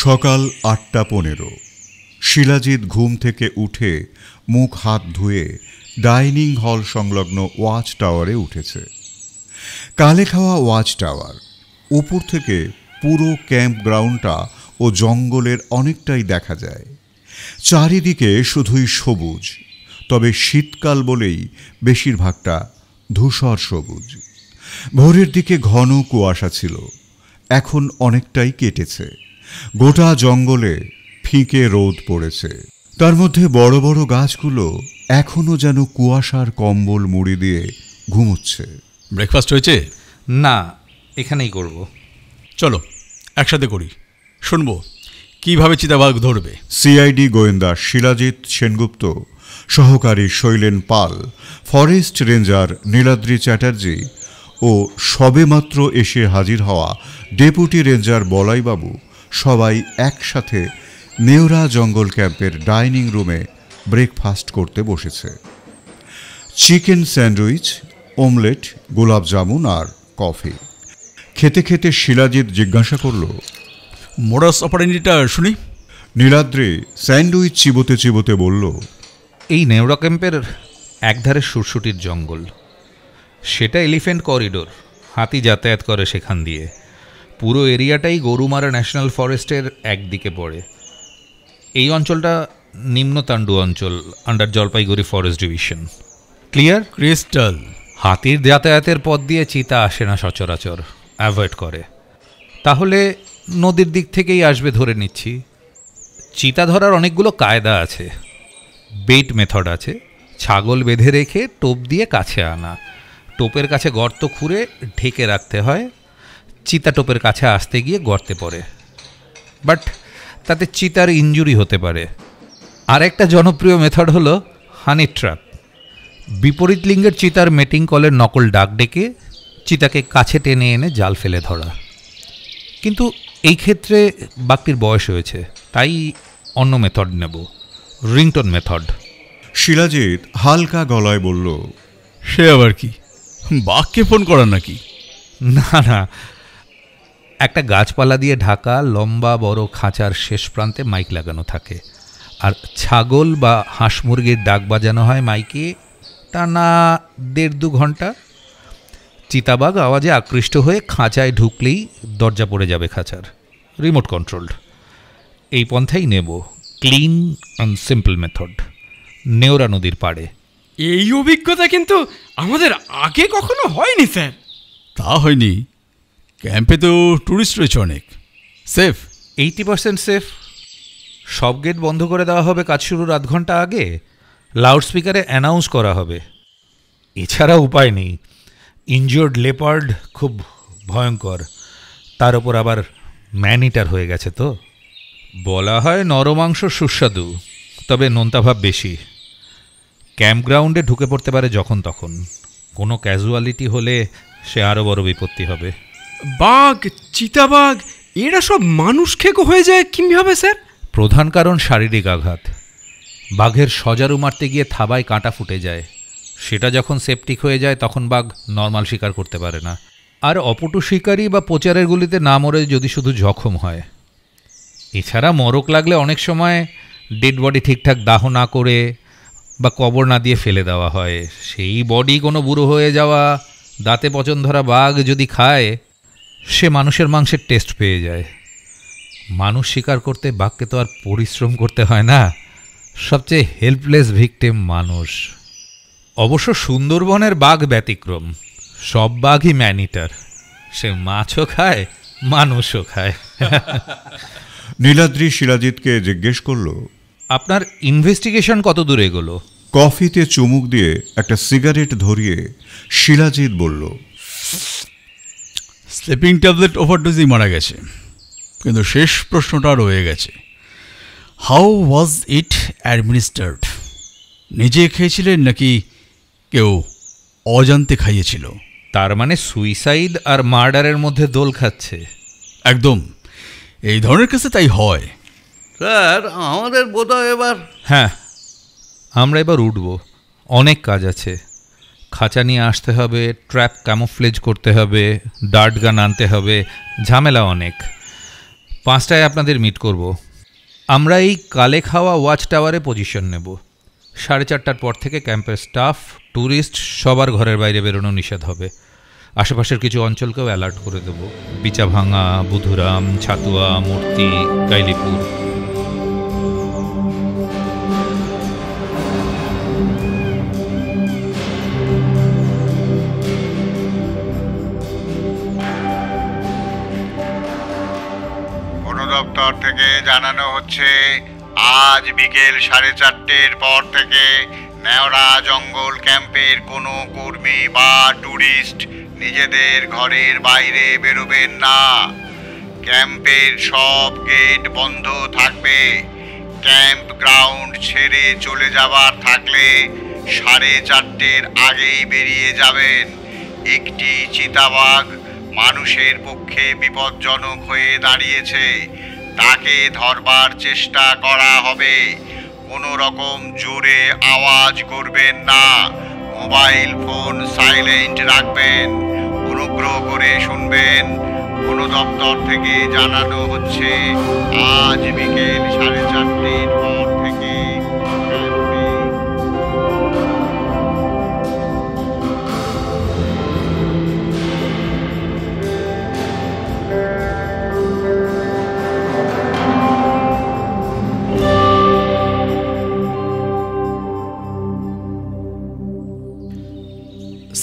সকাল 8:15। শিলাজিৎ ঘুম থেকে উঠে মুখ হাত ধুয়ে ডাইনিং হল সংলগ্ন ওয়াচ টাওয়ারে উঠেছে। কালে খাওয়া ওয়াচ টাওয়ার, উপর থেকে পুরো ক্যাম্প গ্রাউন্ডটা ও জঙ্গলের অনেকটাই দেখা যায়। চারিদিকে শুধুই সবুজ, তবে শীতকাল বলেই বেশিরভাগটা ধূসর সবুজ। ভোরের দিকে ঘন কুয়াশা ছিল, এখন অনেকটাই কেটেছে। গোটা জঙ্গলে ফিকে রোদ পড়েছে। তার মধ্যে বড় বড় গাছগুলো এখনো যেন কুয়াশার কম্বল মুড়ি দিয়ে ঘুমোচ্ছে। ব্রেকফাস্ট হয়েছে? না, এখানেই করব। চলো একসাথে করি, শুনবো কিভাবে চিতাবাঘ ধরবে। সিআইডি গোয়েন্দা শিলাজিৎ সেনগুপ্ত, সহকারী শৈলেন পাল, ফরেস্ট রেঞ্জার নীলাদ্রি চ্যাটার্জি ও সবেমাত্র এসে হাজির হওয়া ডেপুটি রেঞ্জার বলাইবাবু সবাই একসাথে নেওরা জঙ্গল ক্যাম্পের ডাইনিং রুমে ব্রেকফাস্ট করতে বসেছে। চিকেন স্যান্ডউইচ, অমলেট, গোলাপ জামুন আর কফি। খেতে খেতে শিলাজিৎ জিজ্ঞাসা করল, মোডাস অপারেন্ডিটা শুনি। নীলাদ্রি স্যান্ডউইচ চিবোতে চিবোতে বলল, এই নেওরা ক্যাম্পের একধারে সুরসুটির জঙ্গল, সেটা এলিফ্যান্ট করিডোর, হাতি যাতায়াত করে সেখান দিয়ে। পুরো এরিয়াটাই গরুমারা ন্যাশনাল ফরেস্টের একদিকে পড়ে। এই অঞ্চলটা নিম্নতান্ডু অঞ্চল, under Jalpaiguri forest division. Clear? Crystal. হাতির যাতায়াতের পথ দিয়ে চিতা আসে না সচরাচর, অ্যাভয়েড করে। তাহলে নদীর দিক থেকেই আসবে ধরে নিচ্ছি। চিতা ধরার অনেকগুলো কায়দা আছে। বেট মেথড আছে, ছাগল বেঁধে রেখে টোপ দিয়ে কাছে আনা, টোপের কাছে গর্ত খুঁড়ে ঢেকে রাখতে হয়, চিতা টোপের কাছে আসতে গিয়ে গর্তে পড়ে, বাট তাতে চিতার ইনজুরি হতে পারে। আর একটা জনপ্রিয় মেথড হলো হানি ট্র্যাপ। বিপরীত লিঙ্গের চিতার মেটিং কলের নকল ডাক ডেকে চিতাকে কাছে টেনে এনে জাল ফেলে ধরা। কিন্তু এই ক্ষেত্রে বাঘটির বয়স হয়েছে, তাই অন্য মেথড নেব, রিংটোন মেথড। শিলাজিৎ হালকা গলায় বলল, সে আবার কি, বাঘকে ফোন করার নাকি? না না, একটা গাছপালা দিয়ে ঢাকা লম্বা বড় খাঁচার শেষ প্রান্তে মাইক লাগানো থাকে, আর ছাগল বা হাঁস মুরগির ডাক বাজানো হয় মাইকে টানা 1.5-2 ঘন্টা। চিতাবাঘ আওয়াজে আকৃষ্ট হয়ে খাঁচায় ঢুকলেই দরজা পড়ে যাবে খাঁচার, রিমোট কন্ট্রোলড। এই পন্থাই নেব, clean and simple method, Neora নদীর পাড়ে। এই অভিজ্ঞতা কিন্তু আমাদের আগে কখনো হয়নি স্যার। তা হয়নি, ক্যাম্পে তো টুরিস্ট রয়েছে অনেক। সেফ? 80% সেফ। সব গেট বন্ধ করে দেওয়া হবে কাজ শুরুর 8 ঘন্টা আগে, লাউডস্পিকারে অ্যানাউন্স করা হবে। এছাড়া উপায় নেই, ইনজিওর্ড লেপার্ড খুব ভয়ঙ্কর, তার ওপর আবার ম্যানিটার হয়ে গেছে। তো বলা হয় নরমাংস সুস্বাদু, তবে নোনতাভাব বেশি। ক্যাম্পগ্রাউন্ডে ঢুকে পড়তে পারে যখন তখন, কোনো ক্যাজুয়ালিটি হলে সে আরও বড় বিপত্তি হবে। বাঘ, চিতাবাঘ এরা সব মানুষ খেকো হয়ে যায় কিভাবে স্যার? প্রধান কারণ শারীরিক আঘাত। বাঘের সজারু মারতে গিয়ে থাবায় কাঁটা ফুটে যায়, সেটা যখন সেপটিক হয়ে যায় তখন বাঘ নর্মাল শিকার করতে পারে না। আর অপটু শিকারী বা প্রচারের গুলিতে না মরে যদি শুধু জখম হয়। এছাড়া মরক লাগলে অনেক সময় ডেড বডি ঠিকঠাক দাহ না করে বা কবর না দিয়ে ফেলে দেওয়া হয়। সেই বডি কোনো বুড়ো হয়ে যাওয়া দাঁতে পচন ধরা বাঘ যদি খায়, সে মানুষের মাংসের টেস্ট পেয়ে যায়। মানুষ শিকার করতে বাঘকে তো আর পরিশ্রম করতে হয় না। সবচেয়ে হেল্পলেস ভিকটিম মানুষ। অবশ্য সুন্দরবনের বাঘ ব্যতিক্রম, সব বাঘই ম্যানিটার, সে মাছও খায় মানুষও খায়। নীলাদ্রি শিলাজিৎকে জিজ্ঞেস করলো, আপনার ইনভেস্টিগেশন কত দূর এগোলো? কফিতে চুমুক দিয়ে একটা সিগারেট ধরিয়ে শিলাজিৎ বলল, স্লিপিং ট্যাবলেট ওভারডোজেই মারা গেছে, কিন্তু শেষ প্রশ্নটা রয়ে গেছে, হাউ ওয়াজ ইট অ্যাডমিনিস্টার্ড? নিজে খেয়েছিলেন নাকি কেউ অজান্তে খাইয়েছিল? তার মানে সুইসাইড আর মার্ডারের মধ্যে দোল খাচ্ছে। একদম, এই ধরনের কেসে তাই হয়। স্যার, আমাদের বোধহয় এবার... হ্যাঁ, আমরা এবার উঠব। অনেক কাজ আছে। খাঁচা নিয়ে আসতে হবে, ট্র্যাপ ক্যামোফ্লেজ করতে হবে, ডার্ট গান আনতে হবে, ঝামেলা অনেক। 5টায় আপনাদের মিট করব। আমরা এই কালে খাওয়া ওয়াচ টাওয়ারে পজিশন নেব। 4:30টার পর থেকে ক্যাম্পের স্টাফ, ট্যুরিস্ট সবার ঘরের বাইরে বেরোনো নিষেধ হবে। আশেপাশের কিছু অঞ্চলকেও অ্যালার্ট করে দেব, বিচাভাঙা, বুধুরাম, ছাতুয়া, মূর্তি, কাইলিপুর। বন দপ্তর থেকে জানানো হচ্ছে, আজ বিকেল 4:30টার পর থেকে নেওড়া জঙ্গল ক্যাম্পের কোনো কর্মী বা ট্যুরিস্ট নিজেদের ঘরের বাইরে বেরোবেন না। ক্যাম্পের সব গেট বন্ধ থাকবে। ক্যাম্প গ্রাউন্ড ছেড়ে চলে যাবার থাকলে 4:30টার আগেই বেরিয়ে যাবেন। একটি চিতাবাঘ মানুষের পক্ষে বিপজ্জনক হয়ে দাঁড়িয়েছে, তাকে ধরবার চেষ্টা করা হবে। কোনো রকম জোরে আওয়াজ করবেন না, মোবাইল ফোন সাইলেন্ট রাখবেন। অনুগ্রহ করে শুনবেন, বন দপ্তর থেকে জানানো হচ্ছে, আজ বিকেল 4:30টার পর থেকে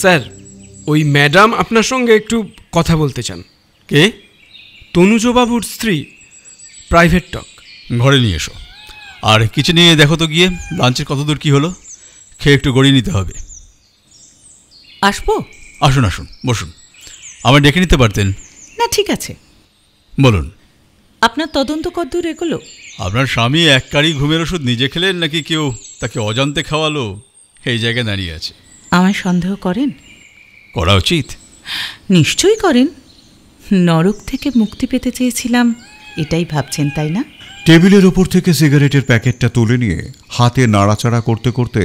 স্যার, ওই ম্যাডাম আপনার সঙ্গে একটু কথা বলতে চান। কে? তনুজবাবুর স্ত্রী, প্রাইভেট টক। ঘরে নিয়ে এসো। আর কিচেনে দেখো তো গিয়ে লাঞ্চের কতদূর কি হলো, খেয়ে একটু গড়িয়ে নিতে হবে। আসবো? আসুন আসুন, বসুন। আমার ডেকে নিতে পারতেন। না, ঠিক আছে, বলুন। আপনার তদন্ত কতদূর এগোলো? আপনার স্বামী এক কারি ঘুমের ওষুধ নিজে খেলেন নাকি কেউ তাকে অজান্তে খাওয়ালো, এই জায়গায় দাঁড়িয়ে আছে। আমায় সন্দেহ করেন? করা উচিত। নিশ্চয়ই করেন। নরক থেকে মুক্তি পেতে চেয়েছিলাম, এটাই ভাবছেন তাই না? টেবিলের ওপর থেকে সিগারেটের প্যাকেটটা তুলে নিয়ে হাতে নাড়াচাড়া করতে করতে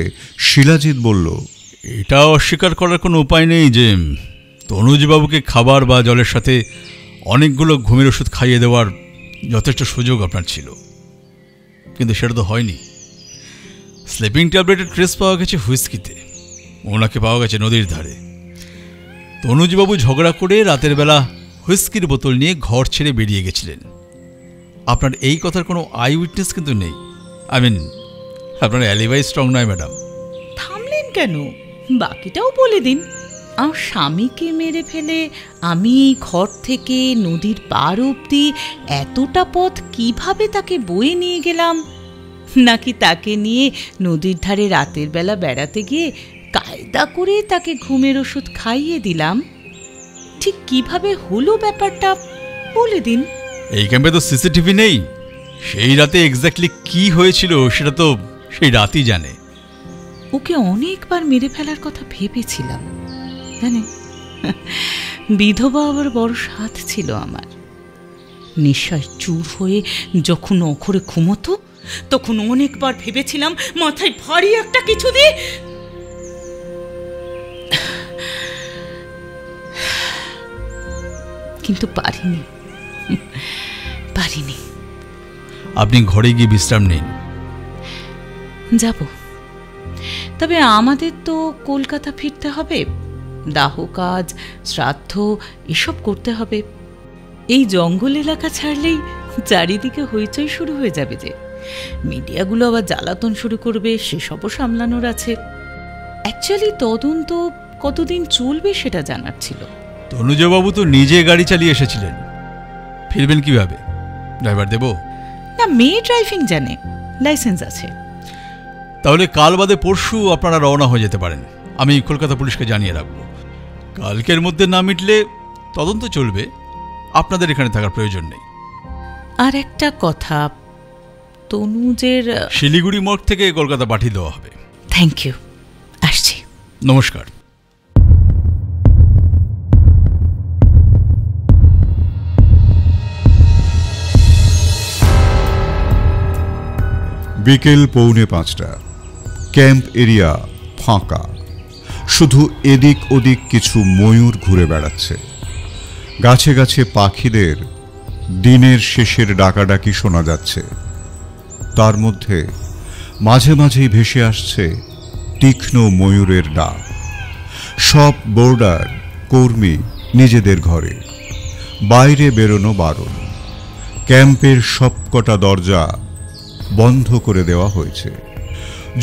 শিলাজিৎ বলল, এটা অস্বীকার করার কোনো উপায় নেই যে তনুজবাবুকে খাবার বা জলের সাথে অনেকগুলো ঘুমের ওষুধ খাইয়ে দেওয়ার যথেষ্ট সুযোগ আপনার ছিল, কিন্তু সেটা তো হয়নি। স্লিপিং ট্যাবলেটের ট্রেস পাওয়া গেছে হুইস্কিতে, ওনাকে পাওয়া গেছে নদীর ধারে। তনুজবাবু ঝগড়া করে রাতের বেলা হুইস্কির বোতল নিয়ে ঘর ছেড়ে বেরিয়ে গেছিলেন। আপনার এই কথার কোনো আই উইটনেস কিন্তু নেই। আপনার অ্যালিবাই স্ট্রং নয় ম্যাডাম। থামলেন কেন? বাকিটাও বলে দিন। আমার স্বামীকে মেরে ফেলে আমি এই ঘর থেকে নদীর পার অবধি এতটা পথ কিভাবে তাকে বয়ে নিয়ে গেলাম, নাকি তাকে নিয়ে নদীর ধারে রাতের বেলা বেড়াতে গিয়ে কায়দা করে তাকে ঘুমের ওষুধ খাইয়ে দিলাম, ঠিক কিভাবে হলো ব্যাপারটা বলে দিন। এই ক্যাম্পে তো সিসিটিভি নেই, সেই রাতে এক্স্যাক্টলি কি হয়েছিল সেটা তো সেই রাতই জানে। ওকে অনেকবার মেরে ফেলার কথা ভেবেছিলাম জানেন, বিধবা আবার বড় সাধ ছিল আমার। নিশ্চয় চুর হয়ে যখন অখরে ঘুমতো তখন অনেকবার ভেবেছিলাম মাথায় ভারী একটা কিছু দিয়ে কিন্তু পারিনি। আপনি ঘরে গিয়ে বিশ্রাম নিন। যাব, তবে আমাদের তো কলকাতা ফিরতে হবে, দাহ কাজ, শ্রাদ্ধ এসব করতে হবে। এই জঙ্গল এলাকা ছাড়লেই চারিদিকে হইচই শুরু হয়ে যাবে, যে মিডিয়াগুলো আবার জ্বালাতন শুরু করবে, সেসবও সামলানোর আছে। অ্যাকচুয়ালি তদন্ত কতদিন চলবে সেটা জানার ছিল। তনুজবাবু তো নিজে গাড়ি চালিয়ে এসেছিলেন, ফিরবেন কিভাবে? ড্রাইভার দেব না? মেয়ে ড্রাইভিং জানে, লাইসেন্স আছে। তাহলে কাল বাদে পরশু আপনারা রওনা হয়ে যেতে পারেন। আমি কলকাতা পুলিশকে জানিয়ে রাখবো। কালকের মধ্যে না মিটলে তদন্ত চলবে, আপনাদের এখানে থাকার প্রয়োজন নেই। আর একটা কথা, তনুজের শিলিগুড়ি মর্গ থেকে কলকাতা পাঠিয়ে দেওয়া হবে। থ্যাংক ইউ, আসছি। নমস্কার। বিকেল 4:45। ক্যাম্প এরিয়া ফাঁকা, শুধু এদিক ওদিক কিছু ময়ূর ঘুরে বেড়াচ্ছে। গাছে গাছে পাখিদের দিনের শেষের ডাকাডাকি শোনা যাচ্ছে। তার মধ্যে মাঝে মাঝেই ভেসে আসছে তীক্ষ্ণ ময়ূরের ডাক। সব বোর্ডার কর্মী নিজেদের ঘরে, বাইরে বেরোনো বারণ। ক্যাম্পের সবকটা দরজা বন্ধ করে দেওয়া হয়েছে,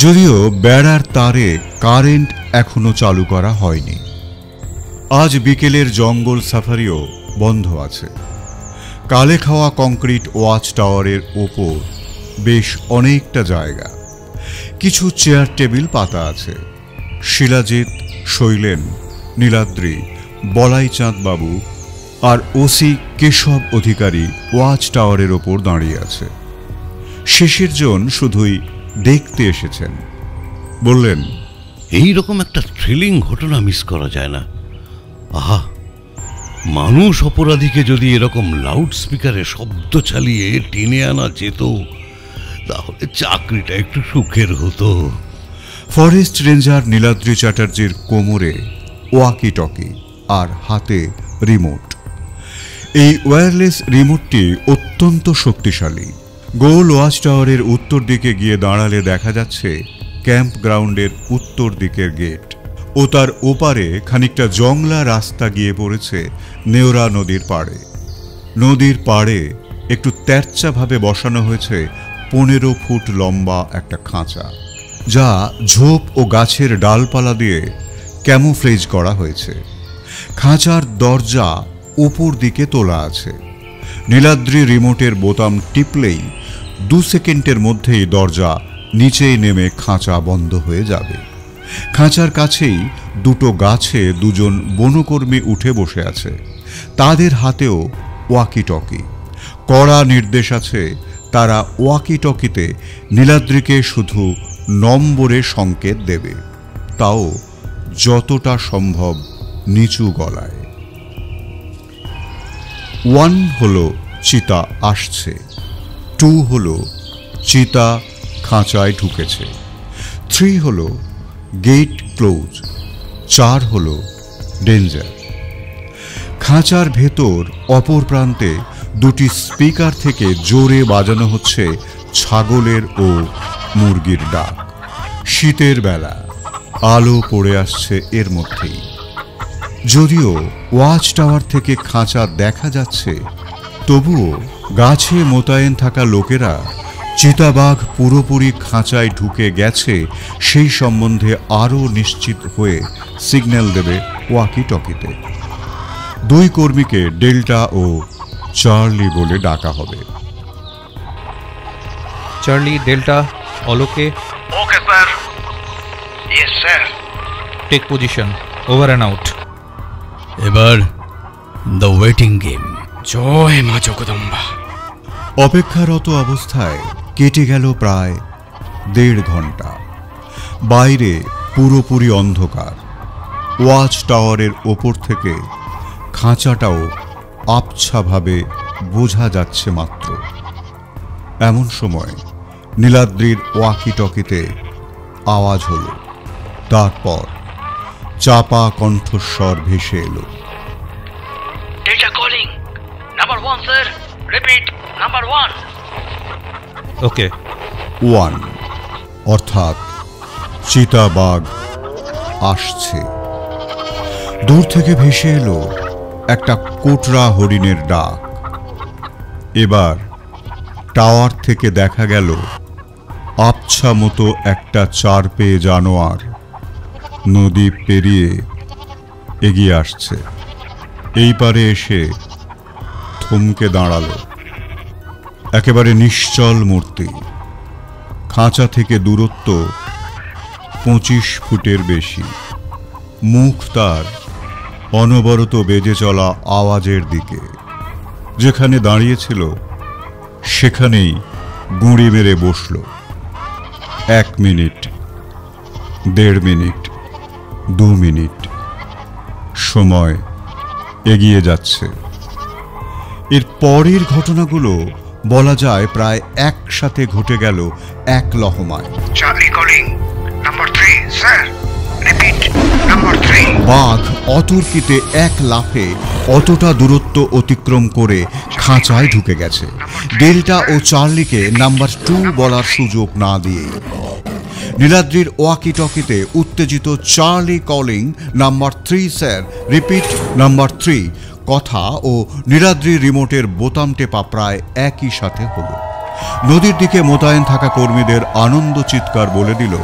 যদিও বেড়ার তারে কারেন্ট এখনো চালু করা হয়নি। আজ বিকেলের জঙ্গল সাফারিও বন্ধ আছে। কালে খাওয়া কংক্রিট ওয়াচ টাওয়ারের ওপর বেশ অনেকটা জায়গা, কিছু চেয়ার টেবিল পাতা আছে। শিলাজিৎ, শৈলেন, নীলাদ্রি, বলাইচাঁদ বাবু আর ওসি কেশব অধিকারী ওয়াচ টাওয়ারের ওপর দাঁড়িয়ে আছে। শিশির জন শুধুই দেখতে এসেছেন। বললেন, এই রকম একটা থ্রিলিং ঘটনা মিস করা যায় না। আহা, মানুষ অপরাধীকে যদি এরকম লাউড স্পিকারে শব্দ চালিয়ে টেনে আনা যেত, তাহলে চাকরিটা একটু সুখের হতো। ফরেস্ট রেঞ্জার নীলাদ্রি চ্যাটার্জির কোমরে ওয়াকি টকি আর হাতে রিমোট। এই ওয়্যারলেস রিমোটটি অত্যন্ত শক্তিশালী। গোল ওয়াচ টাওয়ারের উত্তর দিকে গিয়ে দাঁড়ালে দেখা যাচ্ছে ক্যাম্প গ্রাউন্ডের উত্তর দিকের গেট, ও তার ওপারে খানিকটা জংলা রাস্তা গিয়ে পড়েছে নেওরা নদীর পাড়ে। নদীর পাড়ে একটু তেরচাভাবে বসানো হয়েছে 15 ফুট লম্বা একটা খাঁচা, যা ঝোপ ও গাছের ডালপালা দিয়ে ক্যামোফ্লেজ করা হয়েছে। খাঁচার দরজা উপর দিকে তোলা আছে। নীলাদ্রি রিমোটের বোতাম টিপলেই 2 সেকেন্ডের মধ্যেই দরজা নিচেই নেমে খাঁচা বন্ধ হয়ে যাবে। খাঁচার কাছেই দুটো গাছে দুজন বনকর্মী উঠে বসে আছে, তাদের হাতেও ওয়াকি টকি। কড়া নির্দেশ আছে, তারা ওয়াকি টকিতে নীলাদ্রিকে শুধু নম্বরে সংকেত দেবে, তাও যতটা সম্ভব নিচু গলায়। 1 হলো চিতা আসছে, 2 হলো চিতা খাঁচায় ঢুকেছে, 3 হলো গেট ক্লোজ, 4 হলো ডেঞ্জার। খাঁচার ভেতর অপর প্রান্তে দুটি স্পিকার থেকে জোরে বাজানো হচ্ছে ছাগলের ও মুরগির ডাক। শীতের বেলা, আলো পড়ে আসছে এর মধ্যেই। যদিও ওয়াচ টাওয়ার থেকে খাঁচা দেখা যাচ্ছে, তবুও গাছে মোতায়েন থাকা লোকেরা চিতাবাঘ পুরোপুরি খাঁচায় ঢুকে গেছে সেই সম্বন্ধে আরও নিশ্চিত হয়ে সিগন্যাল দেবে ওয়াকি টকিতে। 2 কর্মীকে ডেল্টা ও চার্লি বলে ডাকা হবে। চার্লি, ডেল্টা, অলোকে। Okay sir. Yes sir. Take position, over and out. এবার দ্য ওয়েটিং গেম। জয় মা জগদম্বা। অপেক্ষারত অবস্থায় কেটে গেল প্রায় 1.5 ঘন্টা। বাইরে পুরোপুরি অন্ধকার। ওয়াচ টাওয়ারের ওপর থেকে খাঁচাটাও আবছাভাবে বোঝা যাচ্ছে মাত্র। এমন সময় নীলাদ্রির ওয়াকি টকিতে আওয়াজ হলো, তারপর চাপা কণ্ঠস্বর ভেসে এলো, delta calling. sir. Repeat. Number 1. ওকে। 1 অর্থাৎ চিতাবাঘ আসছে। দূর থেকে ভেসে এলো একটা কোটরা হরিণের ডাক। এবার টাওয়ার থেকে দেখা গেল আবছা মতো একটা চার পেয়ে জানোয়ার নদী পেরিয়ে এগিয়ে আসছে। এই পারে এসে থমকে দাঁড়ালো। একেবারে নিশ্চল মূর্তি। খাঁচা থেকে দূরত্ব 25 ফুটের বেশি। মুখ তার অনবরত বেজে চলা আওয়াজের দিকে। যেখানে দাঁড়িয়েছিল সেখানেই গুঁড়ি মেরে বসল। 1 মিনিট, 1.5 মিনিট, 2 মিনিট, সময় এগিয়ে যাচ্ছে। এর পরের ঘটনাগুলো বলা যায় প্রায় একসাথে ঘটে গেল এক লহমায়। Charlie calling. Number 3, sir. Repeat. Number 3. বাঘ অতর্কিতে এক লাফে অতটা দূরত্ব অতিক্রম করে খাঁচায় ঢুকে গেছে, ডেল্টা ও চার্লিকে নাম্বার 2 বলার সুযোগ না দিয়ে। নীলাদ্রির ওয়াকি টকিতে উত্তেজিত Charlie calling number 3 sir, repeat number 3 কথা ও নীলাদ্রির রিমোটের বোতাম টেপা প্রায় একই সাথে হলো। নদীর দিকে মোতায়েন থাকা কর্মীদের আনন্দ চিৎকার বলে দিল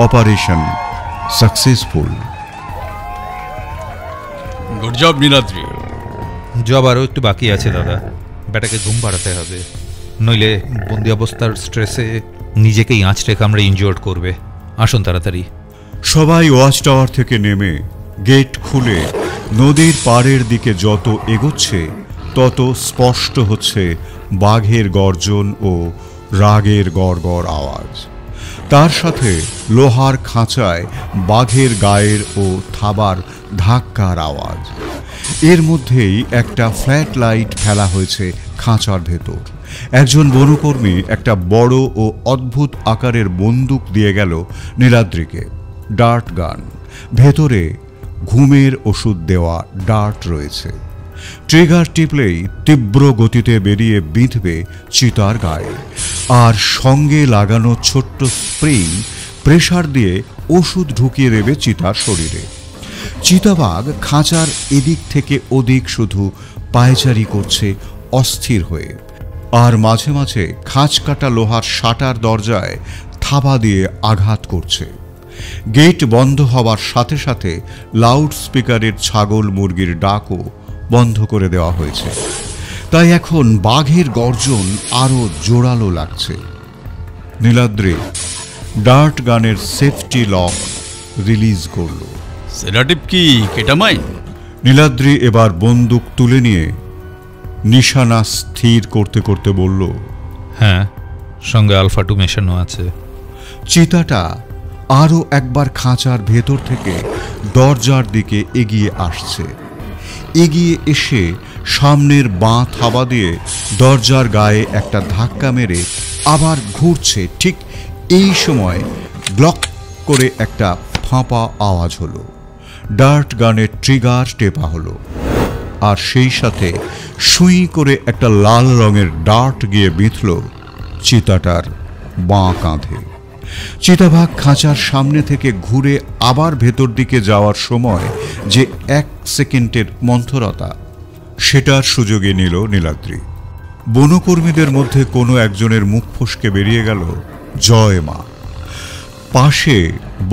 operation successful. Good job Niladri. Job আরও একটু বাকি আছে দাদা। ব্যাটাকে ঘুম পাড়াতে হবে, নইলে বন্দি অবস্থার স্ট্রেসে নিজেকেই আঁচড়ে কামড়ে ইনজিওর্ড করবে। আসুন তাড়াতাড়ি। সবাই ওয়াচ টাওয়ার থেকে নেমে গেট খুলে নদীর পাড়ের দিকে যত এগোচ্ছে তত স্পষ্ট হচ্ছে বাঘের গর্জন ও রাগের গড়গড় আওয়াজ। তার সাথে লোহার খাঁচায় বাঘের গায়ের ও থাবার ধাক্কার আওয়াজ। এর মধ্যেই একটা ফ্ল্যাট লাইট ফেলা হয়েছে খাঁচার ভেতর। একজন বনকর্মী একটা বড় ও অদ্ভুত আকারের বন্দুক দিয়ে গেল নীলাদ্রিকে। ডার্ট গান, ভেতরে ঘুমের ওষুধ দেওয়া ডার্ট রয়েছে। ট্রিগার টিপলেই তীব্র গতিতে বেরিয়ে বিঁধবে চিতার গায়ে, আর সঙ্গে লাগানো ছোট্ট স্প্রিং প্রেসার দিয়ে ওষুধ ঢুকিয়ে দেবে চিতার শরীরে। চিতাবাঘ খাঁচার এদিক থেকে ওদিক শুধু পায়চারি করছে অস্থির হয়ে, আর মাঝে মাঝে খাঁচ কাটা লোহার শাটার দরজায় থাবা দিয়ে আঘাত করছে। গেট বন্ধ হওয়ার সাথে সাথে লাউড স্পিকারের ছাগল মুরগির ডাকও বন্ধ করে দেওয়া হয়েছে। তাই এখন বাঘের গর্জন আরো জোরালো লাগছে। নীলাদ্রি ডার্ট গানের সেফটি লক রিলিজ করল। সেডাটিভ কি কেটামাইন? নীলাদ্রি এবার বন্দুক তুলে নিয়ে নিশানা স্থির করতে করতে বলল, হ্যাঁ, সঙ্গে আলফা 2 মেশানো আছে। চিতাটা আরও একবার খাঁচার ভেতর থেকে দরজার দিকে এগিয়ে আসছে। এগিয়ে এসে সামনের বাঁ থাবা দিয়ে দরজার গায়ে একটা ধাক্কা মেরে আবার ঘুরছে। ঠিক এই সময় গ্লক করে একটা ফাঁপা আওয়াজ হলো। ডার্ট গানের ট্রিগার টেপা হলো, আর সেই সাথে সুই করে একটা লাল রঙের ডার্ট গিয়ে বিঁধল চিতাটার বাঁ কাঁধে। চিতাবাঘ খাঁচার সামনে থেকে ঘুরে আবার ভেতর দিকে যাওয়ার সময় যে 1 সেকেন্ডের মন্থরতা, সেটার সুযোগে নিল নীলাদ্রি। বনকর্মীদের মধ্যে কোনো একজনের মুখ ফসকে বেরিয়ে গেল জয় মা। পাশে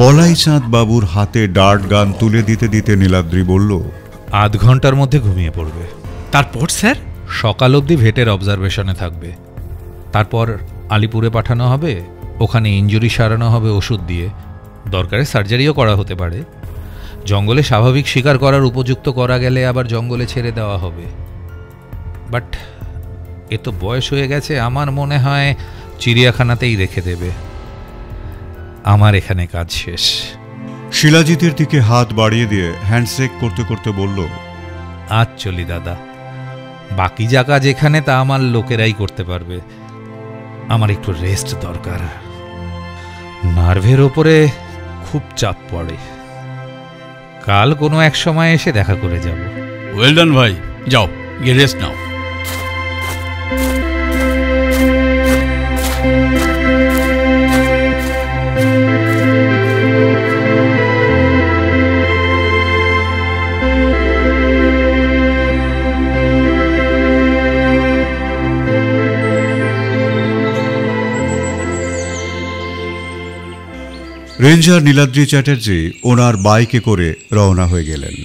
বলাইচাঁদ বাবুর হাতে ডার্ট গান তুলে দিতে দিতে নীলাদ্রি বলল, আধ ঘন্টার মধ্যে ঘুমিয়ে পড়বে। তারপর স্যার? সকাল অবধি ভেটের অবজারভেশনে থাকবে। তারপর আলিপুরে পাঠানো হবে, ওখানে ইনজুরি সারানো হবে ওষুধ দিয়ে। দরকারে সার্জারিও করা হতে পারে। জঙ্গলে স্বাভাবিক শিকার করার উপযুক্ত করা গেলে আবার জঙ্গলে ছেড়ে দেওয়া হবে। বাট এ তো বয়স হয়ে গেছে, আমার মনে হয় চিড়িয়াখানাতেই রেখে দেবে। আমার এখানে কাজ শেষ। শিলাজিতের দিকে হাত বাড়িয়ে দিয়ে হ্যান্ডশেক করতে করতে বলল, আজ চলি দাদা। বাকি যা কাজ এখানে তা আমার লোকেরাই করতে পারবে। আমার একটু রেস্ট দরকার। নার্ভের ওপরে খুব চাপ পড়ে। কাল কোনো এক সময় এসে দেখা করে যাব। ওয়েল ডান ভাই, যাও গিয়ে রেস্ট নাও। রেঞ্জার নীলাদ্রি চ্যাটার্জি ওনার বাইকে করে রওনা হয়ে গেলেন।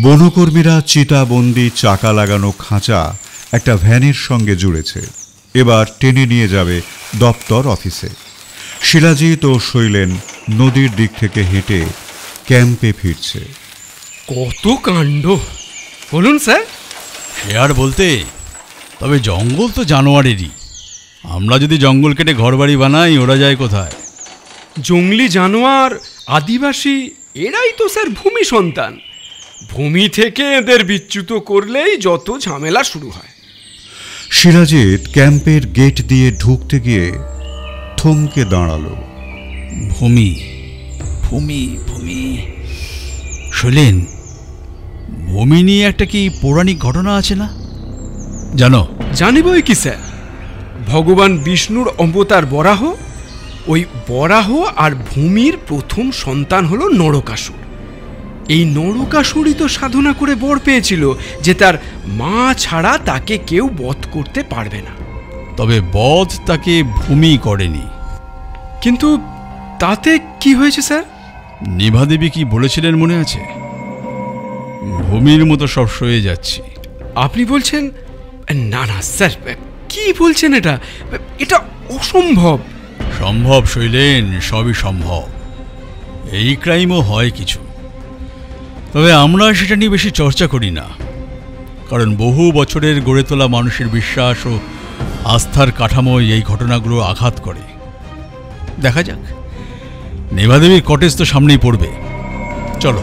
বনকর্মীরা চিতাবন্দি চাকা লাগানো খাঁচা একটা ভ্যানের সঙ্গে জুড়েছে। এবার টেনে নিয়ে যাবে দপ্তর অফিসে। শিলাজিৎ ও শৈলেন নদীর দিক থেকে হেঁটে ক্যাম্পে ফিরছে। কত কাণ্ড! বলুন স্যার। সে আর বলতে, তবে জঙ্গল তো জানোয়ারেরই। আমরা যদি জঙ্গল কেটে ঘরবাড়ি বানাই, ওরা যায় কোথায়? জঙ্গলি জানোয়ার, আদিবাসী, এরাই তো স্যার ভূমি সন্তান। ভূমি থেকে এদের বিচ্যুত করলেই যত ঝামেলা শুরু হয়। শিলাজিৎ ক্যাম্পের গেট দিয়ে ঢুকতে গিয়ে থমকে দাঁড়ালো। ভূমি, ভূমি, ভূমি। শৈলেন, ভূমি নিয়ে একটা কি পৌরাণিক ঘটনা আছে না? জানো? জানিবই কি স্যার, ভগবান বিষ্ণুর অবতার বরাহ, ওই বরাহ আর ভূমির প্রথম সন্তান হলো নরকাসুর। এই নরকাসুরই তো সাধনা করে বর পেয়েছিল যে তার মা ছাড়া তাকে কেউ বধ করতে পারবে না। তবে বধ তাকে ভূমি করেনি। কিন্তু তাতে কি হয়েছে স্যার? নিভাদেবী কি বলেছিলেন মনে আছে? ভূমির মতো সব সয়ে যাচ্ছি। আপনি বলছেন? না না স্যার, কি বলছেন? এটা এটা অসম্ভব। সম্ভব শৈলেন, সবই সম্ভব। এই ক্রাইমও হয় কিছু, তবে আমরা সেটা নিয়ে বেশি চর্চা করি না, কারণ বহু বছরের গড়ে তোলা মানুষের বিশ্বাস ও আস্থার কাঠামোয় এই ঘটনাগুলো আঘাত করে। দেখা যাক, নেভাদেবীর কটেজ তো সামনেই পড়বে। চলো।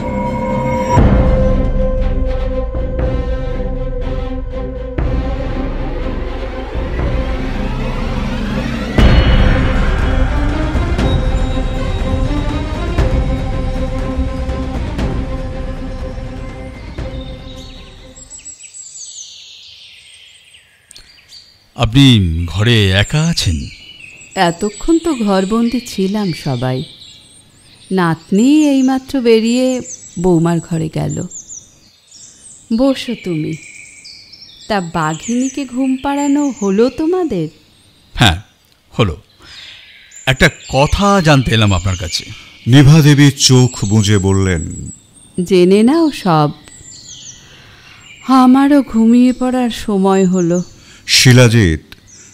আপনি ঘরে একা আছেন? এতক্ষণ তো ঘরবন্দি ছিলাম সবাই। নাতনি এইমাত্র বেরিয়ে বৌমার ঘরে গেল। বসো তুমি। তা বাঘিনীকে ঘুম পাড়ানো হলো তোমাদের? হ্যাঁ, হলো। একটা কথা জানতে এলাম আপনার কাছে। নিভাদেবী চোখ বুজে বললেন, জেনে নাও সব। আমারও ঘুমিয়ে পড়ার সময় হলো। শিলাজিৎ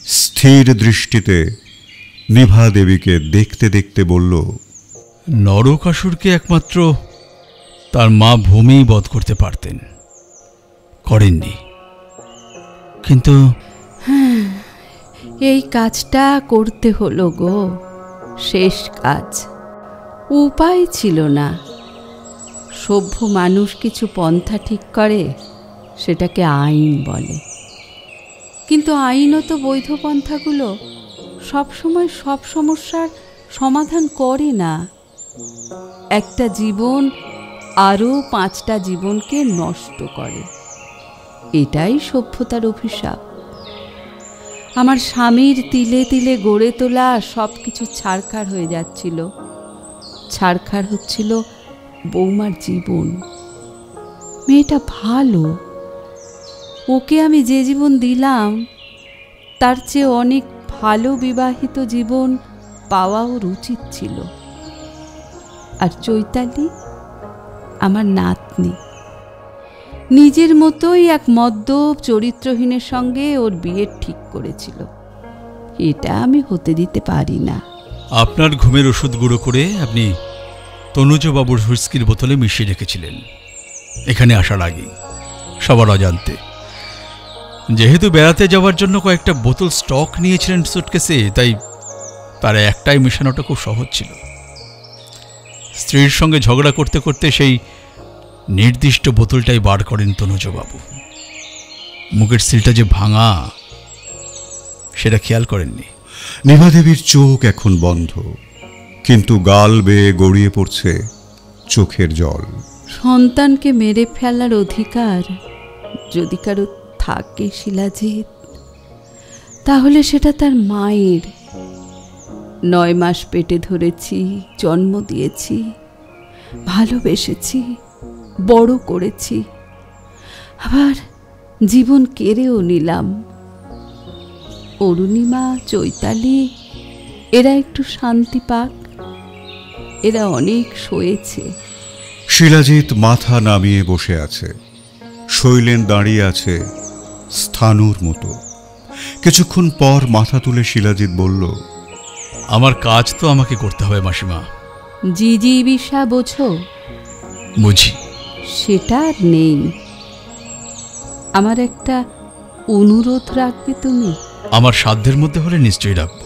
স্থির দৃষ্টিতে নিভাদেবীকে দেখতে দেখতে বলল, নরকাসুরকে একমাত্র তার মা ভূমি বধ করতে পারতেন, করেননি। কিন্তু হ্যাঁ, এই কাজটা করতে হলো গো, শেষ কাজ। উপায় ছিল না। সভ্য মানুষ কিছু পন্থা ঠিক করে, সেটাকে আইন বলে। কিন্তু আইনত বৈধ পন্থাগুলো সবসময় সব সমস্যার সমাধান করে না। একটা জীবন আরও 5টা জীবনকে নষ্ট করে। এটাই সভ্যতার অভিশাপ। আমার স্বামীর তিলে তিলে গড়ে তোলা সব কিছু ছারখার হয়ে যাচ্ছিল। ছারখার হচ্ছিল বৌমার জীবন। মেয়েটা ভালো, ওকে আমি যে জীবন দিলাম তার চেয়ে অনেক ভালো বিবাহিত জীবন পাওয়া ওর উচিত ছিল। আর চৈতালি আমার নাতনি, নিজের মতোই এক মদ্যপ চরিত্রহীনের সঙ্গে ওর বিয়ে ঠিক করেছিল। এটা আমি হতে দিতে পারি না। আপনার ঘুমের ওষুধ গুঁড়ো করে আপনি তনুজবাবুর হুইস্কির বোতলে মিশিয়ে রেখেছিলেন এখানে আসার আগে, সবার অজান্তে। যেহেতু বেড়াতে যাওয়ার জন্য কয়েকটা বোতল স্টক নিয়েছিলেন সুটকেসে, তাই তার একটাই মেশানোটা খুব সহজ ছিল। স্ত্রীর সঙ্গে ঝগড়া করতে করতে সেই নির্দিষ্ট বোতলটাই বার করেন তনুজবাবু। মুখের সিলটা যে ভাঙা, সেটা খেয়াল করেননি। নিভাদেবীর চোখ এখন বন্ধ, কিন্তু গাল বেয়ে গড়িয়ে পড়ছে চোখের জল। সন্তানকে মেরে ফেলার অধিকার যদি কারো থাকে শিলাজিৎ, তাহলে সেটা তার মায়ের। 9 মাস পেটে ধরেছি, জন্ম দিয়েছি, ভালোবেসেছি, বড় করেছি, আবার জীবন কেড়েও নিলাম। অরুণিমা, চৈতালি এরা একটু শান্তি পাক, এরা অনেক সয়েছে। শিলাজিৎ মাথা নামিয়ে বসে আছে। শৈলেন দাঁড়িয়ে আছে স্থাণুর মতো। কিছুক্ষণ পর মাথা তুলে শিলাজিৎ বলল, আমার কাজ তো আমাকে করতে হবে মাসিমা। জিজিবিষা বোঝো? বুঝি। সেটা আর নেই। আমার একটা অনুরোধ রাখবে তুমি? আমার সাধ্যের মধ্যে হলে নিশ্চয়ই রাখব।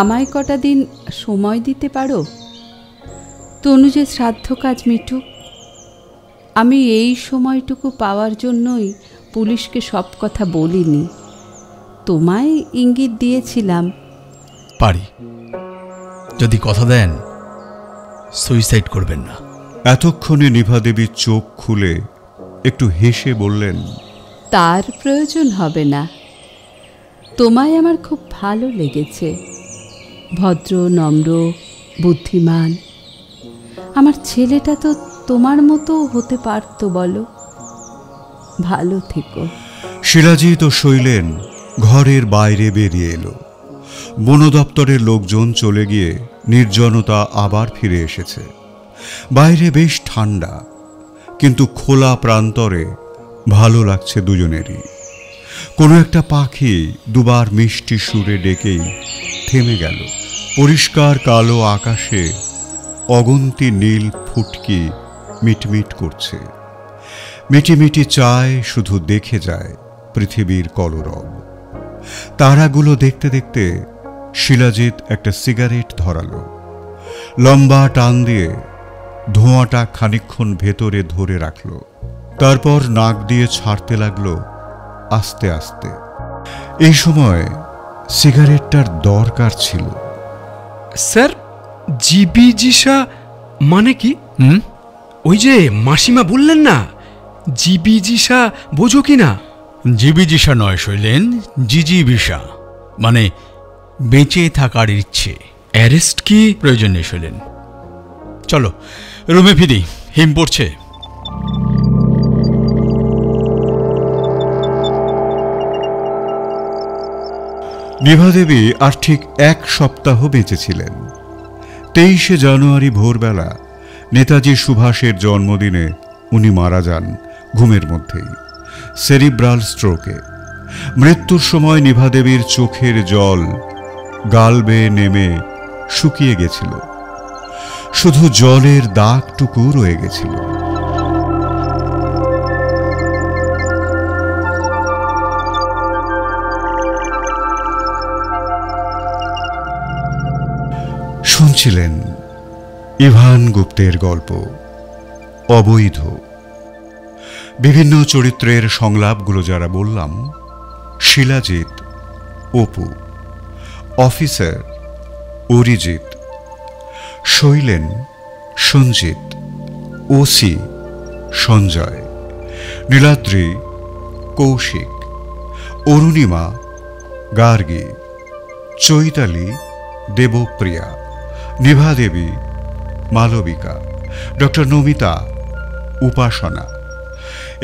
আমায় কটা দিন সময় দিতে পারো? তনুজের শ্রাদ্ধ কাজ মিটুক। আমি এই সময়টুকু পাওয়ার জন্যই পুলিশকে সব কথা বলিনি। তোমায় ইঙ্গিত দিয়েছিলাম। পারি, যদি কথা দেন সুইসাইড করবেন না। এতক্ষণে নিভাদেবী চোখ খুলে একটু হেসে বললেন, তার প্রয়োজন হবে না। তোমায় আমার খুব ভালো লেগেছে। ভদ্র, নম্র, বুদ্ধিমান। আমার ছেলেটা তো তোমার মতো হতে পারতো বলো। ভালো থেকো। শিলাজিৎ ও শৈলেন ঘরের বাইরে বেরিয়ে এলো। বন দপ্তরের লোকজন চলে গিয়ে নির্জনতা আবার ফিরে এসেছে। বাইরে বেশ ঠান্ডা, কিন্তু খোলা প্রান্তরে ভালো লাগছে দুজনেরই। কোনো একটা পাখি দুবার মিষ্টি সুরে ডেকেই থেমে গেল। পরিষ্কার কালো আকাশে অগন্তি নীল ফুটকি মিটমিট করছে। মিটিমিটি চায় শুধু দেখে যায় পৃথিবীর কলরব। তারাগুলো দেখতে দেখতে শিলাজিৎ একটা সিগারেট ধরালো। লম্বা টান দিয়ে ধোঁয়াটা খানিকক্ষণ ভেতরে ধরে রাখল। তারপর নাক দিয়ে ছাড়তে লাগলো আস্তে আস্তে। এই সময় সিগারেটটার দরকার ছিল। স্যার, জিবিজিসা মানে কি? ওই যে মাসিমা বললেন না, জিবিজিসা বোঝো কি না? জিবিজিসা নয় শৈলেন, জিজিবিষা মানে বেঁচে থাকার ইচ্ছে। অ্যারেস্ট কি? প্রয়োজন নেই শৈলেন, চলো রুমে ফিরি, হিম পড়ছে। নিভাদেবী আর ঠিক 1 সপ্তাহ বেঁচেছিলেন। 23শে জানুয়ারি ভোরবেলা নেতাজি সুভাষের জন্মদিনে উনি মারা যান ঘুমের মধ্যেই, সেরিব্রাল স্ট্রোকে। মৃত্যুর সময় নিভাদেবীর চোখের জল গাল বেয়ে নেমে শুকিয়ে গেছিল, শুধু জলের দাগটুকু রয়ে গেছিল। শুনছিলেন ইভান গুপ্তের গল্প অবৈধ। বিভিন্ন চরিত্রের সংলাপগুলো যারা বললাম, Shilajit Apu, officer Arijit, Shailen Sanjit, OC Sanjay, Niladri Kaushik, Arunima Gargi, Chaitali Debapriya, Nivadevi Malabika, doctor Namita Upasana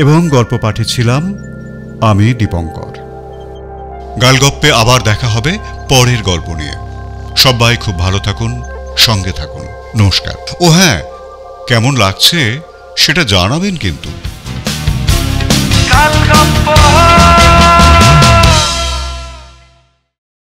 এবং গল্প পাঠে ছিলাম আমি দীপঙ্কর। গালগপ্পে আবার দেখা হবে পরের গল্প নিয়ে। সবাই খুব ভালো থাকুন, সঙ্গে থাকুন। নমস্কার। ও হ্যাঁ, কেমন লাগছে সেটা জানাবেন কিন্তু।